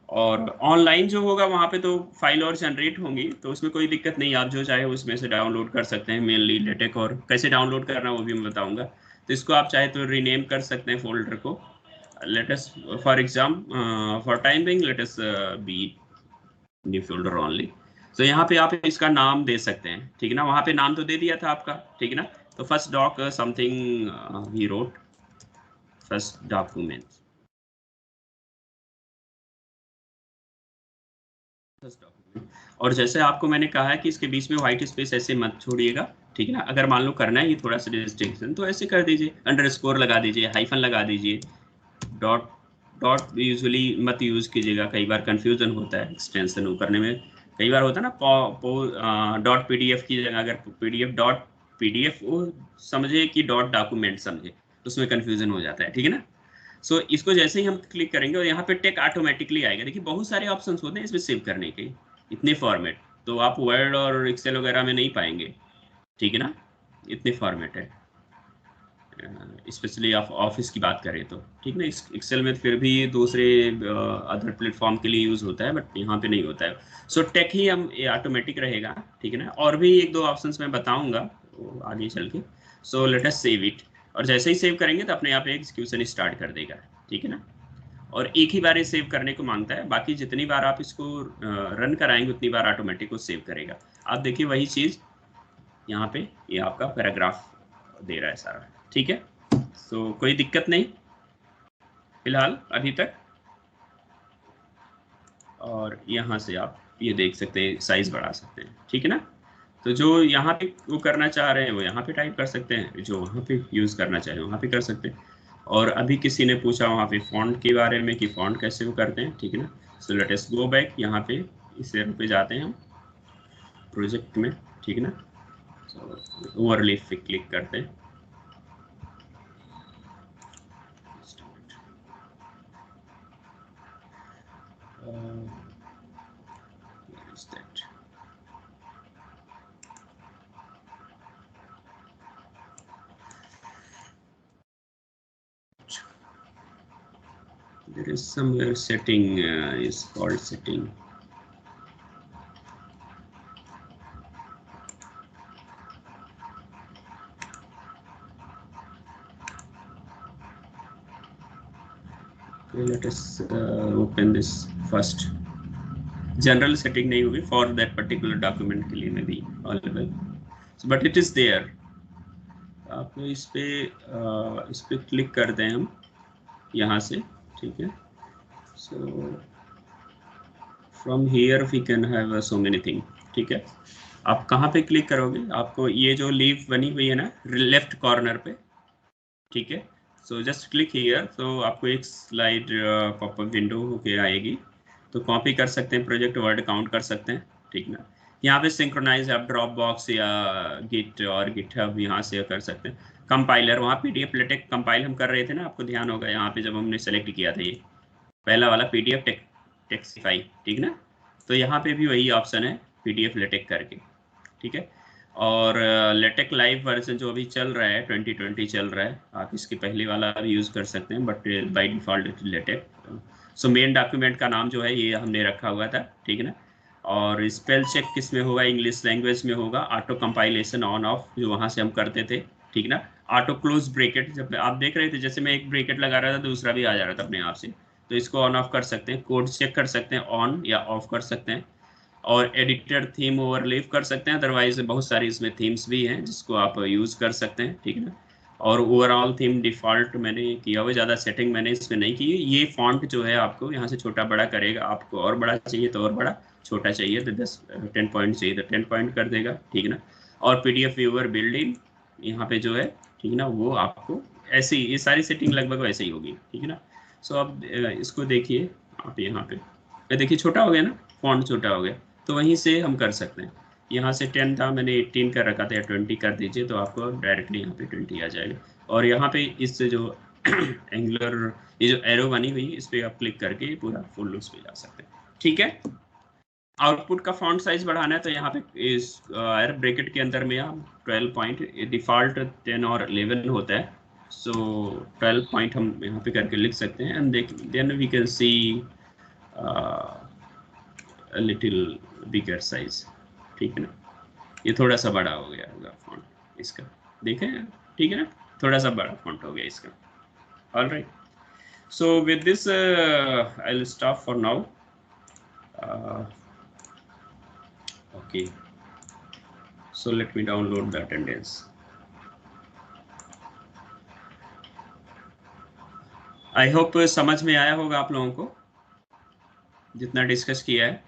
और ऑनलाइन जो होगा वहाँ पे तो फाइल और जनरेट होंगी, तो उसमें कोई दिक्कत नहीं, आप जो चाहे उसमें से डाउनलोड कर सकते हैं, मेनली लेटेक। और कैसे डाउनलोड करना वो भी मैं बताऊंगा। तो इसको आप चाहे तो रीनेम कर सकते हैं फोल्डर को। Let us for exam for time being let us B new folder only. तो यहाँ पे आप इसका नाम दे सकते हैं, ठीक है ना। वहाँ पे नाम तो दे दिया था आपका, ठीक है ना। तो first doc something we wrote, first document, और जैसे आपको मैंने कहा है कि इसके बीच में व्हाइट स्पेस ऐसे मत छोड़िएगा, ठीक है ना। अगर मान लो करना है ये थोड़ा सा डिस्टिंक्शन तो ऐसे कर दीजिए, अंडरस्कोर लगा दीजिए, हाइफन लगा दीजिए, डॉट यूजुअली मत यूज कीजिएगा, कई बार कंफ्यूजन होता है एक्सटेंशन करने में। कई बार होता है ना डॉट पीडीएफ की जगह अगर पीडीएफ डॉट पीडीएफ वो समझे कि डॉट डॉक्यूमेंट समझे, तो उसमें कंफ्यूजन हो जाता है, ठीक है ना। सो इसको जैसे ही हम क्लिक करेंगे और यहाँ पे टेक ऑटोमेटिकली आएगा। देखिए बहुत सारे ऑप्शंस होते हैं इसमें सेव करने के, इतने फॉर्मेट तो आप वर्ड और एक्सेल वगैरह में नहीं पाएंगे, ठीक है ना। इतने फॉर्मेट है, स्पेशली आप ऑफिस की बात करें तो, ठीक ना। एक्सेल में फिर भी दूसरे अदर प्लेटफॉर्म के लिए यूज होता है, बट यहाँ पे नहीं होता है। सो टेक ही हम ऑटोमेटिक रहेगा, ठीक है ना। और भी 1-2 ऑप्शंस मैं बताऊंगा तो आगे चल के। So let us save it, और जैसे ही सेव करेंगे तो अपने आप एग्जीक्यूशन स्टार्ट कर देगा, ठीक है ना। और एक ही बार ये सेव करने को मांगता है, बाकी जितनी बार आप इसको रन कराएंगे उतनी बार ऑटोमेटिक वो सेव करेगा। आप देखिए वही चीज़ यहाँ पे ये आपका पैराग्राफ दे रहा है सारा, ठीक है। सो कोई दिक्कत नहीं फिलहाल अभी तक। और यहाँ से आप ये देख सकते हैं, साइज बढ़ा सकते हैं, ठीक है ना। तो जो यहाँ पे वो करना चाह रहे हैं वो यहाँ पे टाइप कर सकते हैं, जो वहाँ पे यूज़ करना चाह रहे हैं वहाँ पे कर सकते हैं। और अभी किसी ने पूछा वहाँ पे फॉन्ट के बारे में कि फॉन्ट कैसे वो करते हैं, ठीक है ना। So let us go back, यहाँ पे इस एरो पे जाते हैं हम प्रोजेक्ट में, ठीक है ना। सो ओवरलीफ पे क्लिक करते हैं, where is that? There is somewhere setting is called setting. Okay, let us open this first. General setting नहीं होगी फॉर दैट पर्टिकुलर डॉक्यूमेंट के लिए में भी available, but it is there. आपको इस पे क्लिक कर दें हम यहाँ से, ठीक है। So from here we can have so many thing, ठीक है। आप कहाँ पे क्लिक करोगे, आपको ये जो लीव बनी हुई है ना लेफ्ट कॉर्नर पे, ठीक है। सो जस्ट क्लिक हियर, तो आपको एक स्लाइड पॉपअप विंडो होके आएगी, तो कॉपी कर सकते हैं, प्रोजेक्ट वर्ड काउंट कर सकते हैं, ठीक ना। यहाँ पे सिंक्रोनाइज आप ड्रॉप बॉक्स या गिट और गिटहब यहाँ से कर सकते हैं। कंपाइलर, वहाँ पीडीएफ लेटेक कंपाइल हम कर रहे थे ना, आपको ध्यान होगा यहाँ पे जब हमने सेलेक्ट किया था ये पहला वाला पीडीएफ टेक्सिफाई, ठीक ना। तो यहाँ पे भी वही ऑप्शन है पीडीएफ लेटेक करके, ठीक है। और लेटेक लाइव वर्जन जो अभी चल रहा है 2020 चल रहा है, आप इसके पहले वाला भी यूज़ कर सकते हैं, but by default LaTeX. So main document का नाम जो है ये हमने रखा हुआ था, ठीक है ना। और स्पेल चेक किस में होगा, इंग्लिश लैंग्वेज में होगा। ऑटो कंपाइलेशन ऑन ऑफ जो वहाँ से हम करते थे, ठीक ना। ऑटो क्लोज ब्रेकेट, जब आप देख रहे थे जैसे मैं एक ब्रेकेट लगा रहा था दूसरा भी आ जा रहा था अपने आप से, तो इसको ऑन ऑफ कर सकते हैं। कोड चेक कर सकते हैं, ऑन या ऑफ कर सकते हैं। और एडिटर थीम ओवरलेव कर सकते हैं, अदरवाइज बहुत सारी इसमें थीम्स भी हैं जिसको आप यूज़ कर सकते हैं, ठीक है ना। और ओवरऑल थीम डिफ़ॉल्ट मैंने किया हुआ, ज़्यादा सेटिंग मैंने इसमें नहीं की। ये फॉन्ट जो है आपको यहाँ से छोटा बड़ा करेगा, आपको और बड़ा चाहिए तो और बड़ा, छोटा चाहिए तो 10 पॉइंट चाहिए तो 10 पॉइंट कर देगा, ठीक है ना। और PDF व्यूअर बिल्डिंग यहाँ पे जो है, ठीक है ना, वो आपको ऐसे ही ये सारी सेटिंग लगभग वैसे ही होगी, ठीक है ना। सो अब इसको देखिए आप यहाँ पे देखिए छोटा हो गया ना, फॉन्ट छोटा हो गया, तो वहीं से हम कर सकते हैं। यहाँ से 10 था, मैंने 18 कर रखा था, या 20 कर दीजिए तो आपको डायरेक्टली यहाँ पे 20 आ जाएगा। और यहाँ पे इस जो एंगुलर ये जो एरो बनी हुई इस पर आप क्लिक करके पूरा फुल उस पे जा सकते हैं, ठीक है। आउटपुट का फॉन्ट साइज बढ़ाना है तो यहाँ पे इस ब्रैकेट के अंदर में आप 12 पॉइंट, डिफ़ॉल्ट 10 और 11 होता है, सो 12 पॉइंट हम यहाँ पे करके लिख सकते हैं। And then we can see a little bigger size, ठीक है ना। ये थोड़ा सा बड़ा हो गया होगा फॉन्ट इसका, देखें, ठीक है ना, थोड़ा सा बड़ा फॉन्ट हो गया इसका। All right, so with this I will stop for now. Okay, so let me download the attendance. I hope समझ में आया होगा आप लोगों को जितना डिस्कस किया है।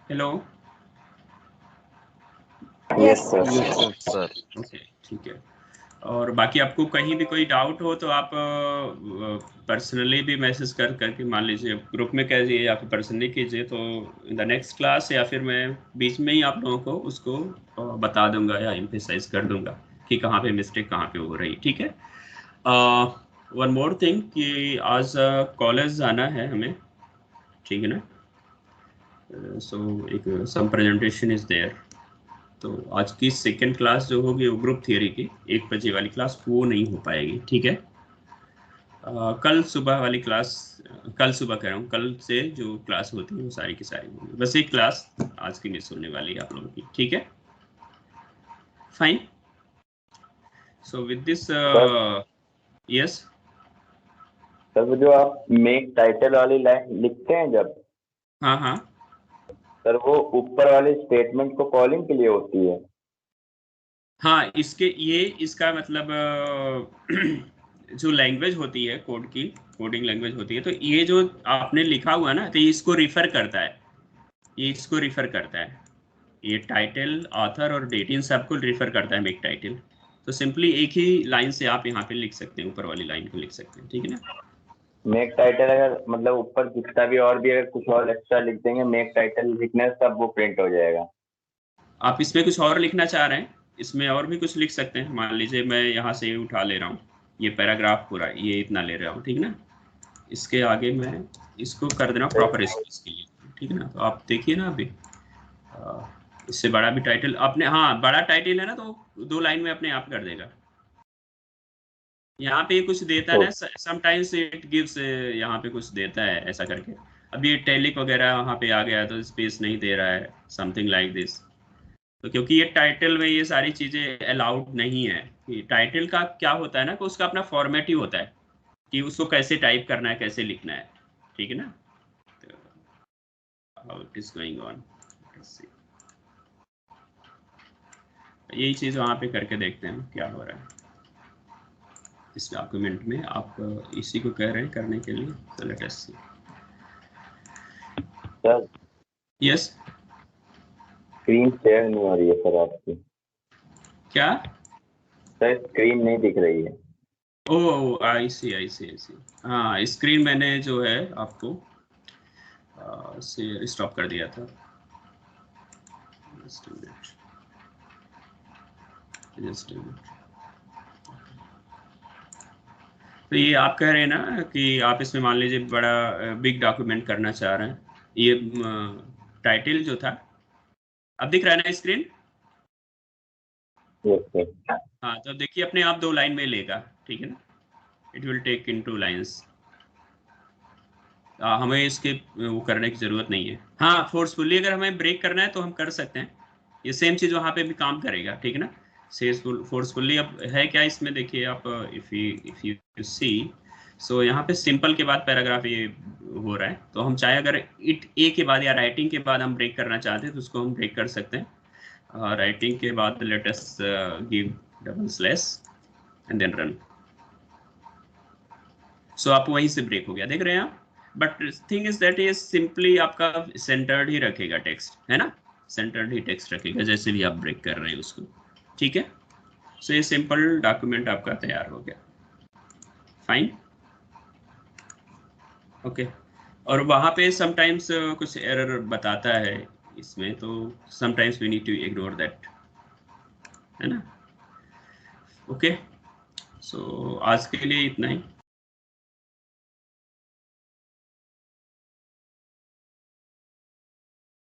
Hello, yes sir. ओके, ठीक है। और बाकी आपको कहीं भी कोई डाउट हो तो आप पर्सनली भी मैसेज करके, मान लीजिए ग्रुप में कह दीजिए या फिर पर्सनली कीजिए, तो इन द नेक्स्ट क्लास या फिर मैं बीच में ही आप लोगों को उसको बता दूंगा या एम्फेसाइज कर दूंगा कि कहाँ पे मिस्टेक कहाँ पे हो रही, ठीक है। वन मोर थिंग कि आज कॉलेज जाना है हमें, ठीक है ना। सो एक सम प्रेजेंटेशन इज देयर, तो आज की सेकेंड क्लास जो होगी वो ग्रुप थियरी की 1 बजे वाली क्लास वो नहीं हो पाएगी, ठीक है। कल सुबह वाली क्लास, कल सुबह कह रहा हूँ, कल से जो क्लास होती है वो सारी की सारी होगी, बस एक क्लास आज की मिस होने वाली है आप लोगों की, ठीक है। Fine, so with this yes sir, जो आप मेक टाइटल वाली लाइन लिखते हैं जब, हाँ हाँ सर वो ऊपर वाले स्टेटमेंट को कॉलिंग के लिए होती है। हाँ, इसका मतलब जो लैंग्वेज होती है कोड की, कोडिंग लैंग्वेज होती है, तो ये जो आपने लिखा हुआ है ना, तो ये इसको रिफर करता है, ये इसको रिफर करता है, ये टाइटल, ऑथर और डेट इन सबको रिफर करता है मेक टाइटल। तो सिंपली एक ही लाइन से आप यहाँ पे लिख सकते हैं, ऊपर वाली लाइन को लिख सकते हैं, ठीक है ना। मेक टाइटल अगर मतलब ऊपर जितना भी और भी अगर कुछ और एक्स्ट्रा लिख देंगे मेक टाइटल लिखने से तब वो प्रिंट हो जाएगा। आप इसमें कुछ और लिखना चाह रहे हैं, इसमें और भी कुछ लिख सकते हैं। मान लीजिए मैं यहाँ से उठा ले रहा हूँ ये पैराग्राफ पूरा, ये इतना ले रहा हूँ, ठीक है ना। इसके आगे मैं इसको कर दे रहा हूँ प्रॉपर स्पेस के लिए, ठीक है ना। तो आप देखिए ना अभी इससे बड़ा भी टाइटल अपने, हाँ बड़ा टाइटल है ना, तो 2 लाइन में अपने आप कर देगा। यहाँ पे कुछ देता है ना, समटाइम्स इट गिव्स, यहाँ पे कुछ देता है ऐसा करके। अभी ये टैलिक वगैरह वहाँ पे आ गया तो स्पेस नहीं दे रहा है, समथिंग लाइक दिस। तो क्योंकि ये टाइटल में ये सारी चीज़ें अलाउड नहीं है। टाइटल का क्या होता है ना कि उसका अपना फॉर्मेट ही होता है कि उसको कैसे टाइप करना है, कैसे लिखना है। ठीक है ना, how it is going on, यही चीज वहां पे करके देखते हैं क्या हो रहा है इस डॉक्यूमेंट में। आप इसी को कह रहे हैं करने के लिए, so let us see। Sir yes, screen share नहीं हो रही है सर आपकी। क्या? सर स्क्रीन नहीं दिख रही है। ओह आई सी। हाँ, स्क्रीन मैंने जो है आपको से स्टॉप कर दिया था। Just a minute। तो ये आप कह रहे हैं ना कि आप इसमें मान लीजिए बड़ा बिग डॉक्यूमेंट करना चाह रहे हैं। ये टाइटल जो था, अब दिख रहा है ना स्क्रीन? Yes sir. हाँ, तो देखिए अपने आप 2 लाइन में लेगा, ठीक है ना, it will take in 2 lines. हमें इसके वो करने की जरूरत नहीं है। हाँ, फोर्सफुली अगर हमें ब्रेक करना है तो हम कर सकते हैं, ये सेम चीज वहां पे भी काम करेगा, ठीक है ना। फोर्सफुली अब है क्या इसमें, देखिए आप, इफ यू सी, सो यहाँ पे सिंपल के बाद पैराग्राफ ये हो रहा है, तो हम चाहे अगर इट ए के बाद या राइटिंग के बाद हम ब्रेक करना चाहते हैं तो उसको हम ब्रेक कर सकते हैं। राइटिंग के बाद let us give double slash and then run. So आप वहीं से ब्रेक हो गया, देख रहे हैं आप। बट थिंग इज दैट ये सिंपली आपका सेंटर्ड ही रखेगा टेक्स्ट, है ना, सेंटर्ड ही टेक्स्ट रखेगा जैसे भी आप ब्रेक कर रहे हैं उसको, ठीक है। सो ये सिंपल डॉक्यूमेंट आपका तैयार हो गया, फाइन, ओके। और वहाँ पे समटाइम्स कुछ एरर बताता है इसमें, तो sometimes we need to ignore that, है ना। ओके, सो आज के लिए इतना ही।